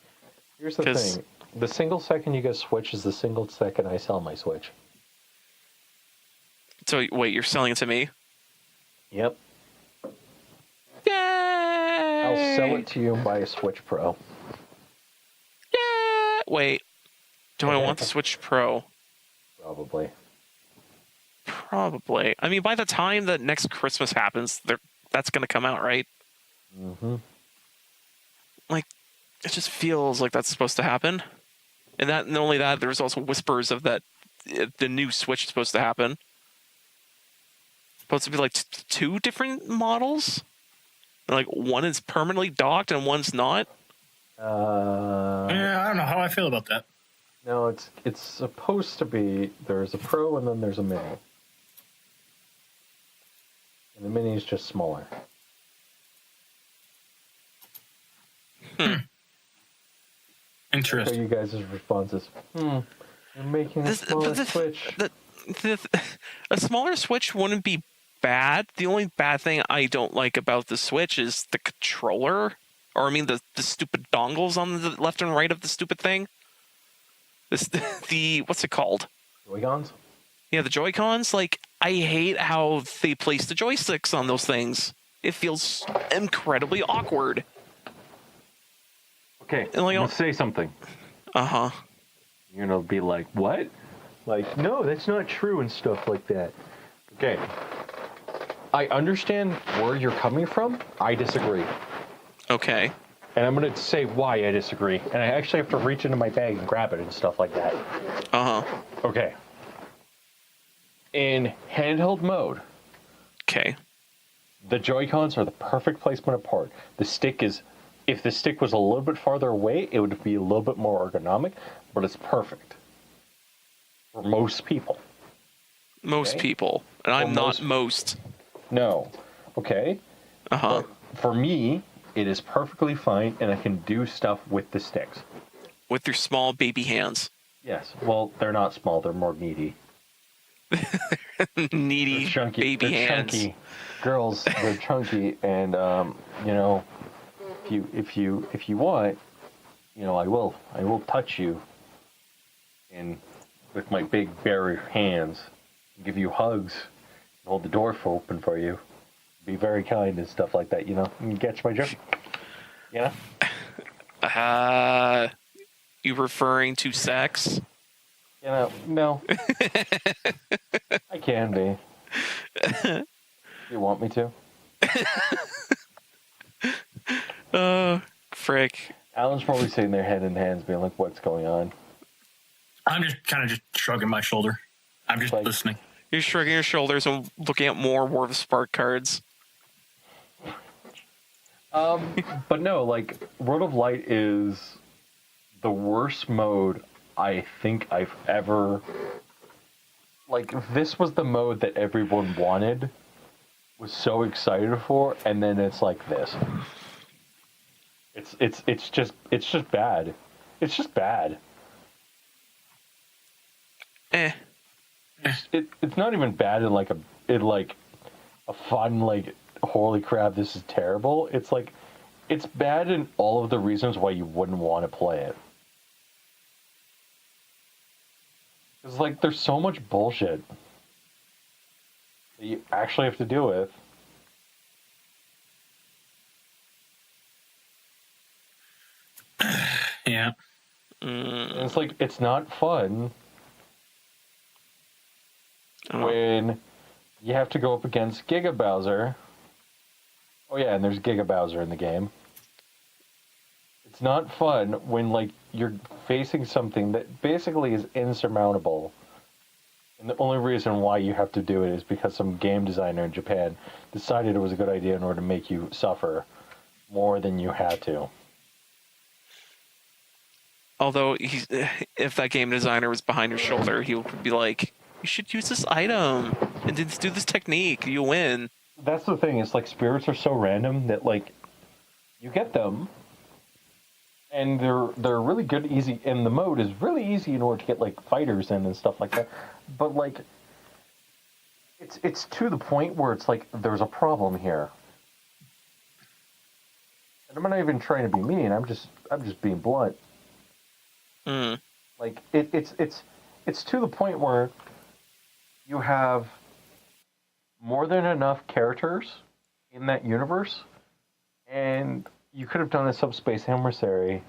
Here's the thing. The single second you get a Switch is the single second I sell my Switch. So, wait, you're selling it to me? Yep. Yay! I'll sell it to you and buy a Switch Pro. Yeah. Wait. Do I want the Switch Pro? Probably. Probably. I mean, by the time that next Christmas happens, that's going to come out, right? Mm-hmm. Like, it just feels like that's supposed to happen. And not only that, there's also whispers of that the new Switch is supposed to happen. Supposed to be like two different models. Like one is permanently docked and one's not. Yeah, I don't know how I feel about that. No, it's supposed to be. There's a Pro and then there's a Mini, and the Mini is just smaller. So Interesting. you guys' responses. You're making a smaller Switch. A smaller Switch wouldn't be bad. The only bad thing I don't like about the Switch is the controller, or I mean the stupid dongles on the left and right of the stupid thing. The what's it called? Joy-Cons? Yeah, the Joy-Cons. Like, I hate how they place the joysticks on those things. It feels incredibly awkward. Okay, And, like, let's say something. Uh-huh. You're gonna be like, what? Like, no, that's not true and stuff like that. Okay. I understand where you're coming from. I disagree. Okay. And I'm gonna say why I disagree. And I actually have to reach into my bag and grab it and stuff like that. Uh-huh. Okay. In handheld mode, Okay. the Joy-Cons are the perfect placement apart. The stick is, if the stick was a little bit farther away, it would be a little bit more ergonomic, but it's perfect. For most people. Most Okay. people. And I'm not most. No. Okay? Uh-huh. But for me, it is perfectly fine, and I can do stuff with the sticks. With your small baby hands. Yes. Well, they're not small. They're more meaty. Needy They're chunky. baby They're hands. chunky. Girls, they're chunky, and you know, if you want, you know, I will touch you, and with my big bare hands, give you hugs, hold the door open for you, be very kind and stuff like that. You know, you catch my drift. Yeah. You referring to sex? You know, no. I can be. You want me to? Frick. Alan's probably sitting there head in hands being like, what's going on? I'm just kind of just shrugging my shoulder. I'm just Like- listening. You're shrugging your shoulders and looking at more War of Spark cards. But no, like, World of Light is the worst mode I think I've ever... Like, this was the mode that everyone wanted, was so excited for, and then it's like this. It's just bad. It's just bad. It's not even bad in like a fun, like, holy crap, this is terrible. It's like, it's bad in all of the reasons why you wouldn't want to play it. It's like, there's so much bullshit that you actually have to deal with. Yeah. And it's like, it's not fun Oh. when you have to go up against Giga Bowser. Oh yeah, and there's Giga Bowser in the game. It's not fun when, like, you're facing something that basically is insurmountable. And the only reason why you have to do it is because some game designer in Japan decided it was a good idea in order to make you suffer more than you had to. Although, if that game designer was behind your shoulder, he would be like, you should use this item and do this technique. You win. That's the thing. It's like spirits are so random that, like, you get them, and they're really good, easy, and the mode is really easy in order to get, like, fighters in and stuff like that. But, like, it's to the point where it's like there's a problem here. And I'm not even trying to be mean. I'm just being blunt. Like, it's to the point where you have more than enough characters in that universe, and you could have done a subspace emissary,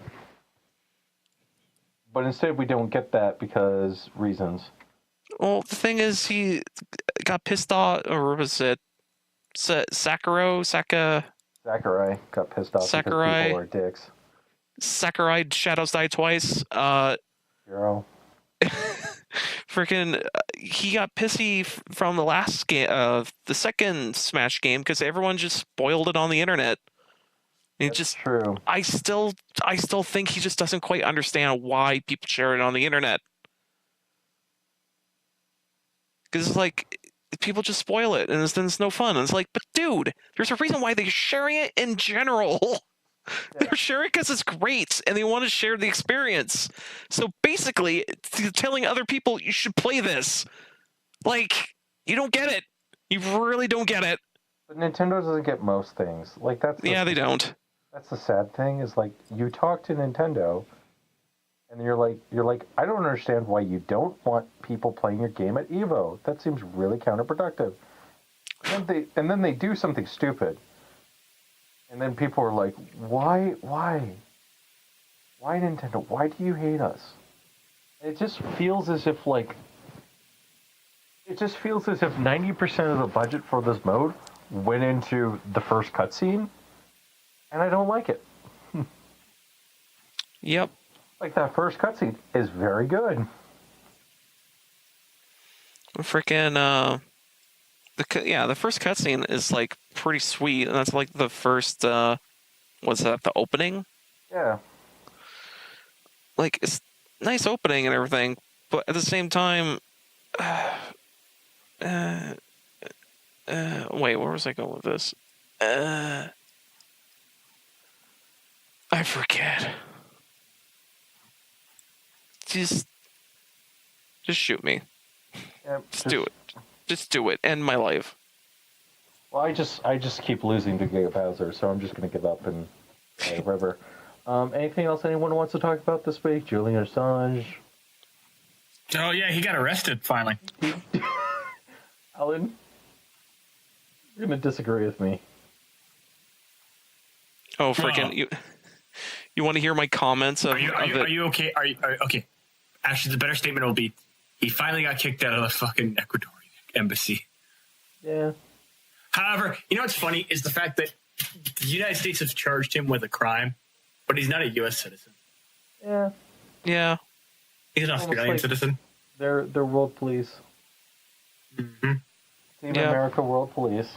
but instead we don't get that because reasons. Well, the thing is, he got pissed off, or was it Sakurai got pissed off Sakurai. because people are dicks. Sakurai Shadows Die Twice. Hero. Freaking, he got pissy from the last game, the second Smash game, because everyone just spoiled it on the internet. It That's just true. I still think he just doesn't quite understand why people share it on the internet. Because it's like people just spoil it, and then it's no fun. And it's like, but dude, there's a reason why they're sharing it in general. Yeah. They're sharing because it's great, and they want to share the experience. So basically, it's telling other people you should play this. Like, you don't get it. You really don't get it. But Nintendo doesn't get most things. Like Yeah, they don't. that's the sad thing is like you talk to Nintendo and you're like I don't understand why you don't want people playing your game at Evo. That seems really counterproductive. And then they do something stupid. And then people are like, Why Nintendo? Why do you hate us?" It just feels as if 90% of the budget for this mode went into the first cutscene, and I don't like it. Yep. Like that first cutscene is very good. Freaking the first cutscene is like pretty sweet, and that's like the first what's that, the opening? Yeah. Like, it's nice opening and everything, but at the same time wait, where was I going with this? I forget. Just shoot me. Yeah, Just do it. Just do it. End my life. Well, I just keep losing to Giga Bowser, so I'm just gonna give up and whatever. Anything else anyone wants to talk about this week? Julian Assange. Oh yeah, he got arrested finally. Allan, you're gonna disagree with me. Oh, freaking you want to hear my comments of Are you okay? Are you okay? Actually, the better statement will be, he finally got kicked out of the fucking Ecuadorian embassy. Yeah. However, you know what's funny is the fact that the United States has charged him with a crime, but he's not a U.S. citizen. Yeah. Yeah. He's an Australian citizen. They're world police. Mm-hmm. Team Yeah. America World Police.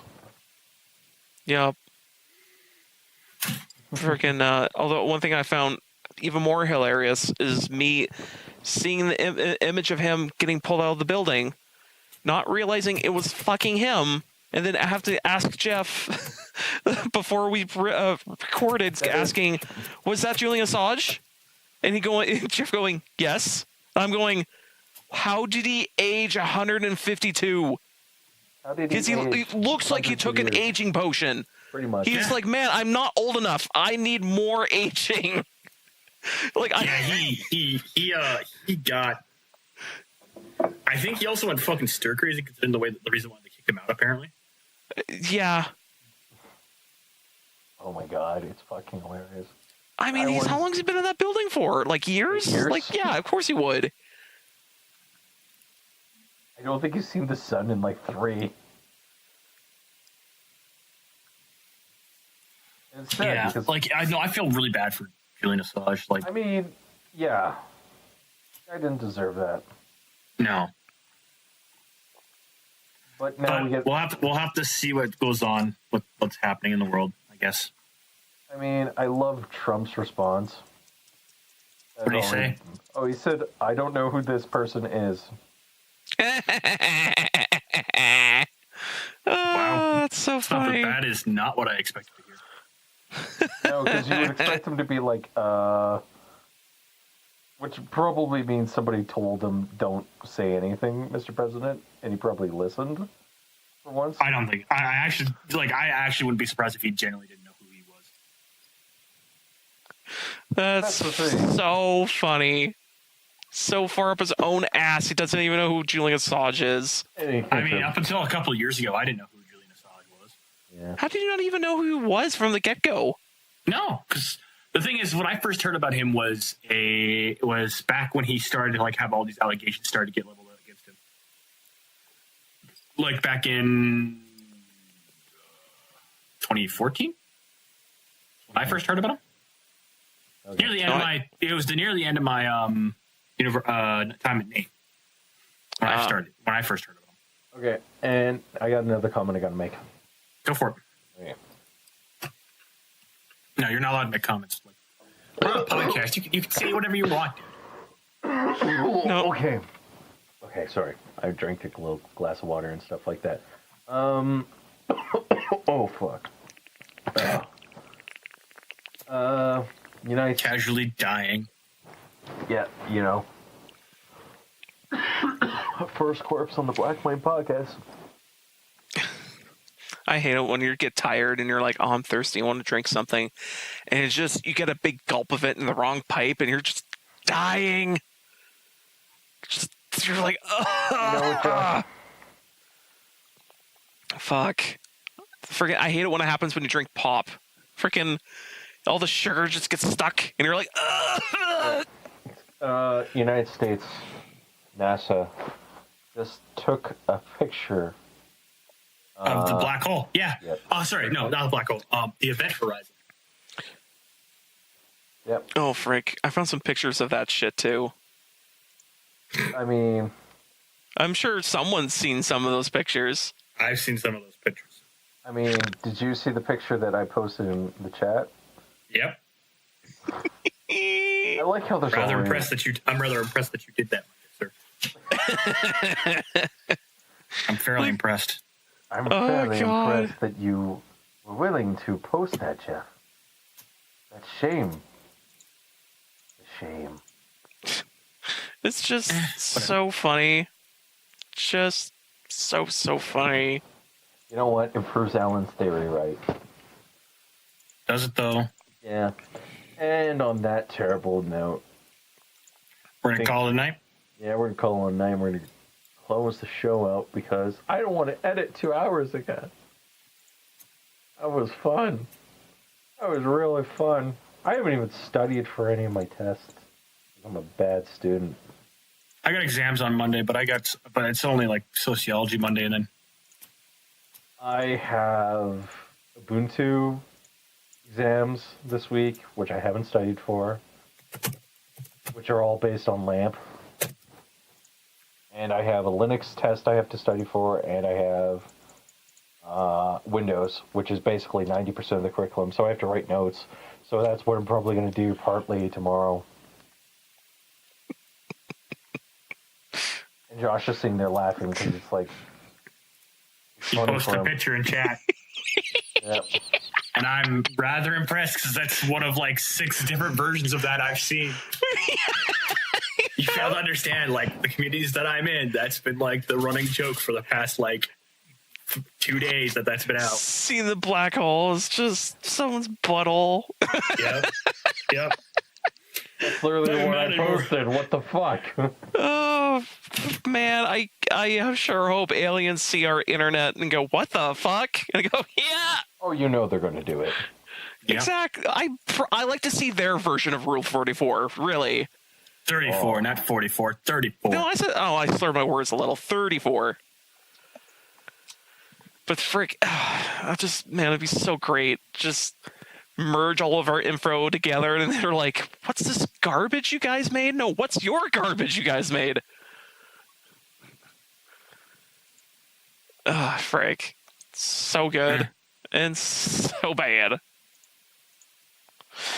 Yep. Freaking although one thing I found even more hilarious is me seeing the image of him getting pulled out of the building, not realizing it was fucking him, and then I have to ask Jeff before we recorded, asking, "Was that Julian Assange?" And Jeff going, "Yes." And I'm going, "How did he age 152?" How did Because he looks like he took an aging potion. Pretty much. He's like, "Man, I'm not old enough. I need more aging." He got. I think he also went fucking stir crazy considering the reason why they kicked him out. Apparently. Yeah. Oh my god, it's fucking hilarious. I mean, how long has he been in that building for? Like years? Like, yeah, of course he would. I don't think he's seen the sun in like 3. It's sad because, I feel really bad for Julian Assange. Like, I mean, yeah, I didn't deserve that. No. But now we'll have to see what goes on, what's happening in the world, I guess. I mean, I love Trump's response. What did he say? He said, "I don't know who this person is." Wow, that's so funny. That is not what I expected to hear. No, because you would expect him to be like, which probably means somebody told him, "Don't say anything, Mr. President," and he probably listened for once. I don't think. I actually wouldn't be surprised if he genuinely didn't know who he was. That's so funny. So far up his own ass, he doesn't even know who Julian Assange is. I mean, up until a couple of years ago, I didn't know who Julian Assange was. Yeah. How did you not even know who he was from the get-go? No, because the thing is, when I first heard about him was back when he started to have all these allegations started to get leveled against him. Like back in 2014, when I first heard about him. Okay. Near the end near the end of my time at Nate when I first heard about him. Okay, and I got another comment I got to make. Go for it. Okay. No, you're not allowed to make comments. Like, we're on a podcast. You can say whatever you want. No. Okay. Okay, sorry. I drank a little glass of water and stuff like that. Oh, fuck. United... Casually dying. Yeah, you know. First corpse on the Black Mind podcast. I hate it when you get tired and you're like, oh, I'm thirsty, I want to drink something. And it's just, you get a big gulp of it in the wrong pipe and you're just dying. You're like, oh. Fuck. I hate it when it happens when you drink pop. Freaking all the sugar just gets stuck and you're like, United States, NASA just took a picture of the black hole. Yeah. Yep. Oh, sorry. No, not the black hole. The event horizon. Yep. oh, frick. I found some pictures of that shit too. I mean, I'm sure someone's seen some of those pictures. I've seen some of those pictures. I mean, did you see the picture that I posted in the chat? Yep. I like how there's I'm rather impressed that you did that, sir. I'm fairly impressed. I'm fairly impressed that you were willing to post that, Jeff. That's shame. Shame. It's just so funny. Just so funny. You know what? It proves Allan's theory right. Does it, though? Yeah. And on that terrible note... We're going to call it a night? Yeah, we're going to call it a night. We're going to close the show out because I don't want to edit 2 hours again. That was fun. That was really fun. I haven't even studied for any of my tests. I'm a bad student. I got exams on Monday, but it's only like sociology Monday, and then I have Ubuntu exams this week, which I haven't studied for, which are all based on LAMP. And I have a Linux test I have to study for, and I have Windows, which is basically 90% of the curriculum. So I have to write notes. So that's what I'm probably going to do partly tomorrow. And Josh is sitting there laughing because it's like... he posted a picture in chat. Yep. And I'm rather impressed because that's one of like 6 different versions of that I've seen. You fail to understand, like, the communities that I'm in, that's been like the running joke for the past like 2 days that's been out. See the black hole is just someone's butthole. Yep. That's literally what I posted. What the fuck? Oh, man. I sure hope aliens see our internet and go, what the fuck? And I go, yeah. Oh, you know they're going to do it. Yeah. Exactly. I like to see their version of Rule 44, really. 34, not 44, 34. No, I slurred my words a little. 34. But frick, it'd be so great. Just merge all of our info together, and they're like, what's this garbage you guys made? No, what's your garbage you guys made? Frick. So good. And so bad.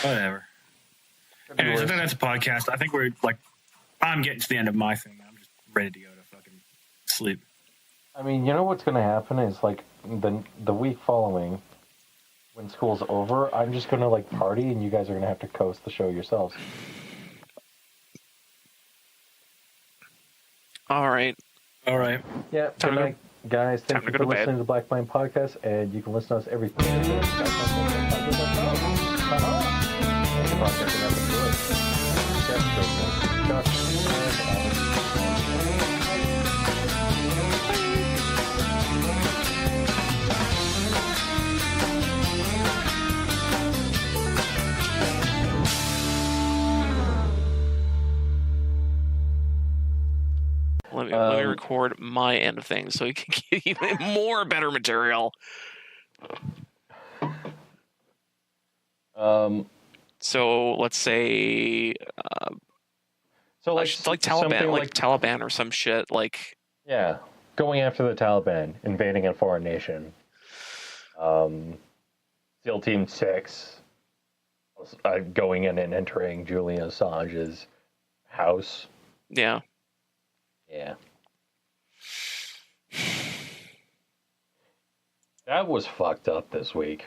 Whatever. Anyways, I think that's a podcast. I think I'm getting to the end of my thing. I'm just ready to go to fucking sleep. I mean, you know what's going to happen is, like, the week following, when school's over, I'm just going to, like, party, and you guys are going to have to coast the show yourselves. All right. Yeah, good night, guys. Thank you for listening to the Black Mind Podcast, and you can listen to us every Thursday. Let me record my end of things so we can get even more better material. So let's say, like Taliban, like Taliban or some shit. Like, yeah, going after the Taliban, invading a foreign nation. SEAL Team 6, going in and entering Julian Assange's house. Yeah. Yeah. That was fucked up this week.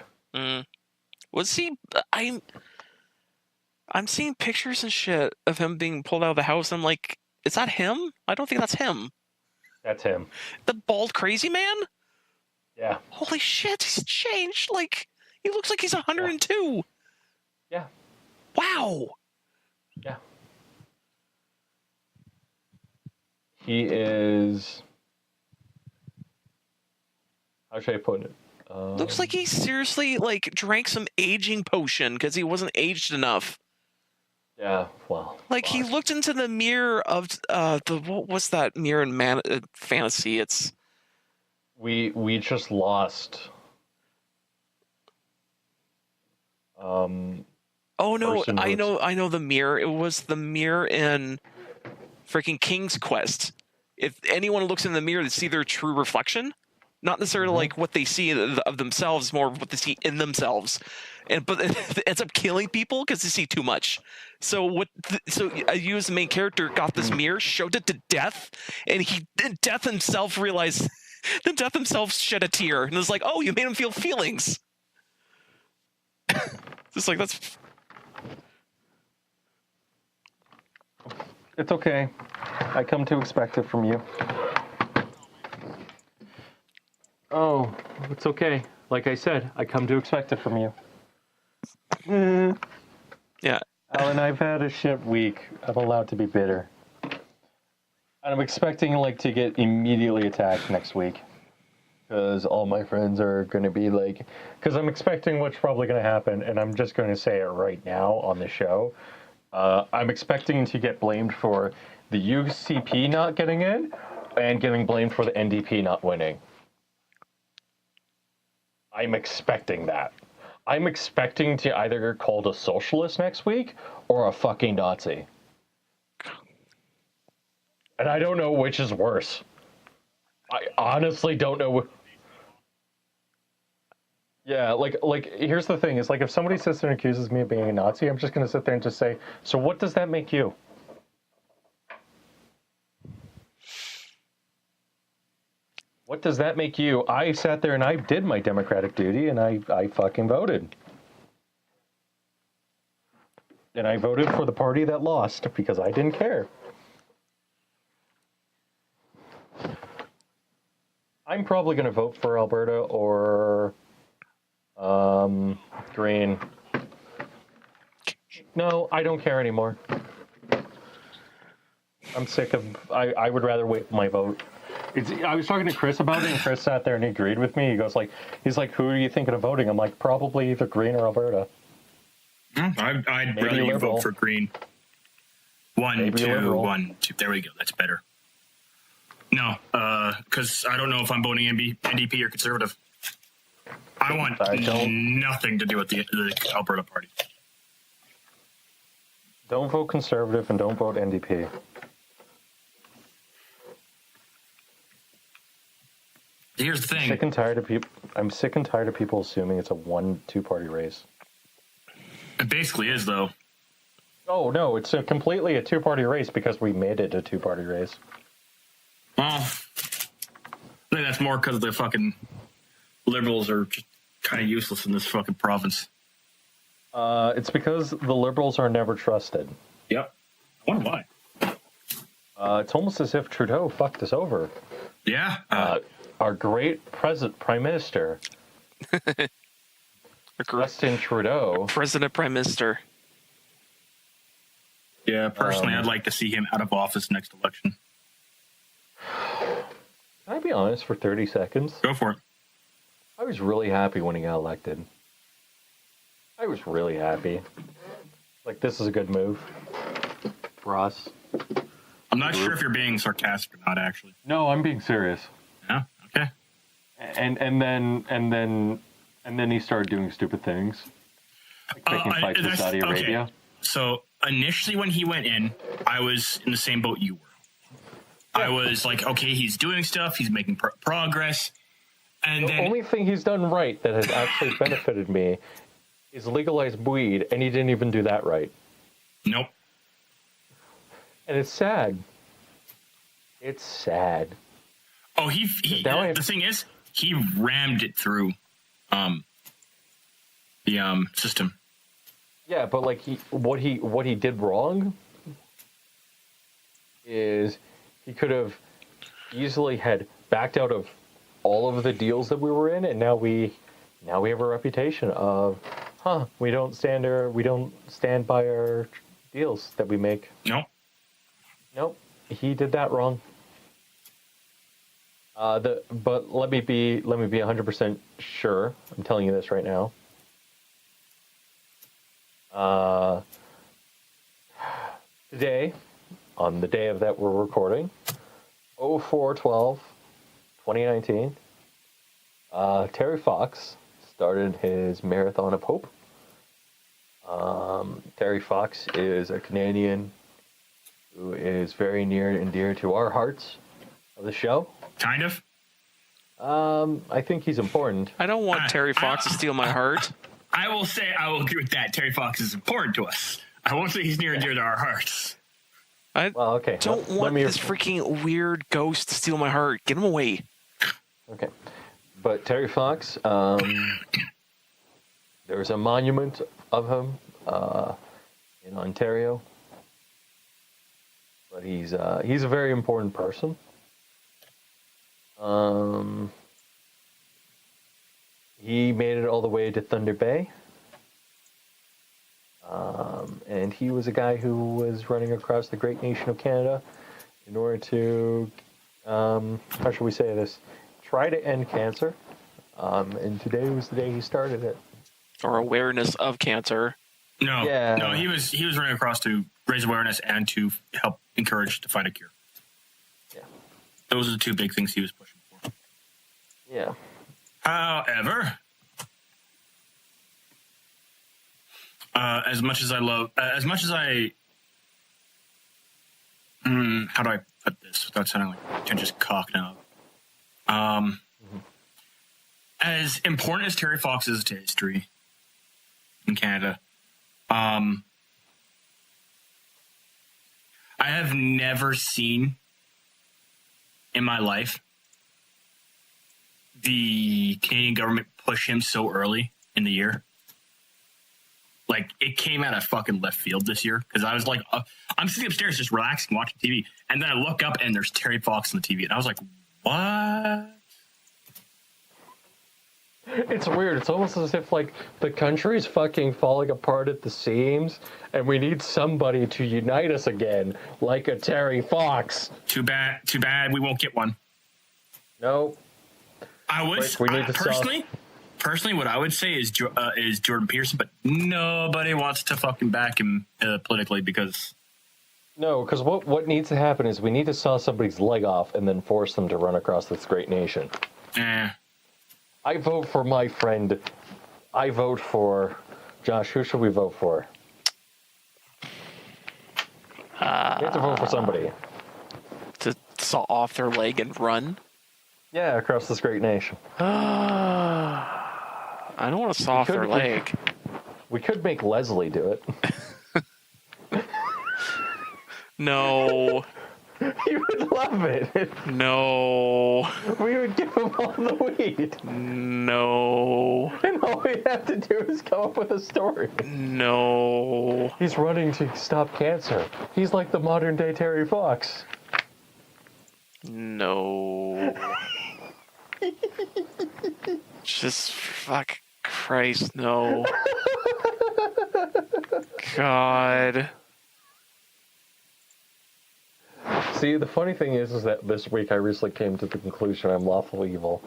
Was he? I'm seeing pictures and shit of him being pulled out of the house. I'm like, is that him? I don't think that's him. That's him. The bald crazy man? Yeah. Holy shit, he's changed. Like, he looks like he's 102. Yeah. Wow. Yeah. He is. How should I put it? Looks like he seriously like drank some aging potion because he wasn't aged enough. Yeah, well. Like he looked into the mirror of what was that mirror in fantasy? It's we just lost. Oh no, I know the mirror. It was the mirror in freaking King's Quest. If anyone looks in the mirror, they see their true reflection. Not necessarily like what they see of themselves, more what they see in themselves, but it ends up killing people because they see too much. So you as the main character got this mirror, showed it to Death, and Death himself realized. Then Death himself shed a tear and was like, "Oh, you made him feel feelings." Just like that's. It's okay. I come to expect it from you. Oh, it's okay. Like I said, I come to expect it from you. Yeah. Allan, I've had a shit week. I'm allowed to be bitter. And I'm expecting to get immediately attacked next week. Because all my friends are going to be like... Because I'm expecting what's probably going to happen, and I'm just going to say it right now on the show. I'm expecting to get blamed for the UCP not getting in, and getting blamed for the NDP not winning. I'm expecting that. I'm expecting to either get called a socialist next week or a fucking Nazi. And I don't know which is worse. I honestly don't know. Yeah, here's the thing. It's like if somebody sits there and accuses me of being a Nazi, I'm just going to sit there and just say, so what does that make you? What does that make you? I sat there and I did my democratic duty and I fucking voted. And I voted for the party that lost because I didn't care. I'm probably going to vote for Alberta or Green. No, I don't care anymore. I'm sick of... I would rather wait my vote. I was talking to Chris about it, and Chris sat there and he agreed with me. He's like, who are you thinking of voting? I'm like, probably either Green or Alberta. I'd rather you vote for Green. One, two. There we go. That's better. No, because I don't know if I'm voting NDP or Conservative. I want nothing to do with the Alberta Party. Don't vote Conservative and don't vote NDP. Here's the thing. I'm sick and tired of people assuming it's a 1-2 party race. It basically is, though. Oh, no, it's completely a 2-party race because we made it a 2-party race. Well, I think that's more because the fucking liberals are just kind of useless in this fucking province. It's because the liberals are never trusted. Yep. I wonder why. It's almost as if Trudeau fucked us over. Yeah. Our great Prime Minister, Justin Trudeau. President Prime Minister. Yeah, personally, I'd like to see him out of office next election. Can I be honest for 30 seconds? Go for it. I was really happy when he got elected. I was really happy. Like, this is a good move for us. I'm not sure if you're being sarcastic or not, actually. No, I'm being serious. Yeah. Okay. And then he started doing stupid things, like taking fights with Saudi Arabia. Okay. So initially, when he went in, I was in the same boat you were. Yeah. I was like, okay, he's doing stuff, he's making progress, and the only thing he's done right that has actually benefited me is legalize weed, and he didn't even do that right. Nope. And it's sad. It's sad. Oh, the thing is, he rammed it through the system. Yeah, but like what he did wrong is he could have easily had backed out of all of the deals that we were in, and now we have a reputation of, we don't stand by our deals that we make. Nope, he did that wrong. But let me be 100% sure. I'm telling you this right now. Today, on the day of that we're recording, 04/12/2019, Terry Fox started his Marathon of Hope. Terry Fox is a Canadian who is very near and dear to our hearts of the show. Kind of. I think he's important. I don't want Terry Fox to steal my heart. I will agree with that. Terry Fox is important to us. I won't say he's near and dear to our hearts. I okay. don't want this freaking weird ghost to steal my heart. Get him away. Okay. But Terry Fox, there's a monument of him in Ontario. But he's a very important person. He made it all the way to Thunder Bay. And he was a guy who was running across the great nation of Canada in order to, how should we say this, try to end cancer. And today was the day he started it. Or awareness of cancer. No, he was running across to raise awareness and to help encourage to find a cure. Yeah. Those are the two big things he was pushing for. Yeah. However, how do I put this without sounding like a pretentious cocknub? As important as Terry Fox is to history in Canada, I have never seen in my life the Canadian government push him so early in the year. Like, it came out of fucking left field this year, because I was like, I'm sitting upstairs just relaxing, watching TV, and then I look up and there's Terry Fox on the TV, and I was like, what? It's weird. It's almost as if, like, the country's fucking falling apart at the seams, and we need somebody to unite us again, like a Terry Fox. Too bad we won't get one. No. Personally, what I would say is Jordan Peterson, but nobody wants to fucking back him politically because... No, because what needs to happen is we need to saw somebody's leg off and then force them to run across this great nation. I vote for my friend. I vote for... Josh, who should we vote for? We have to vote for somebody. To saw off their leg and run? Yeah, across this great nation. I don't want to saw off their leg. We could make Leslie do it. No. He would love it. No. We would give him all the weed. No. And all we have to do is come up with a story. No. He's running to stop cancer. He's like the modern day Terry Fox. No. Just fuck Christ, no. God. See, the funny thing is that this week I recently came to the conclusion I'm lawful evil.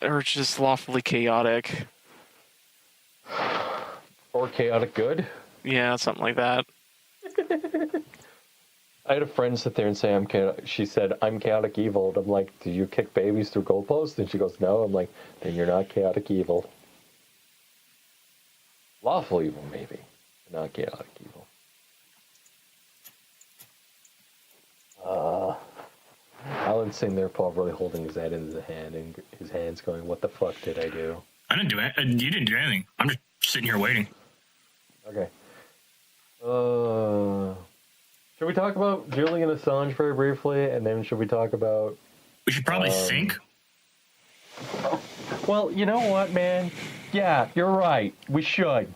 Or just lawfully chaotic. Or chaotic good. Yeah, something like that. I had a friend sit there and say, she said, I'm chaotic evil. And I'm like, do you kick babies through goalposts? And she goes, no. I'm like, then you're not chaotic evil. Lawful evil, maybe. Not chaotic evil. Alan's sitting there probably holding his head in his hand and his hands going, what the fuck did I do? I didn't do it. You didn't do anything. I'm just sitting here waiting. Okay. Should we talk about Julian Assange very briefly, and then should we talk about... We should probably sync. Well, you know what, man? Yeah, you're right. We should.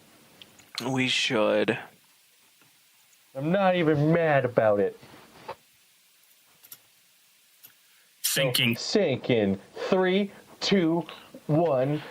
We should. I'm not even mad about it. Syncing. So, sync in 3, 2, 1.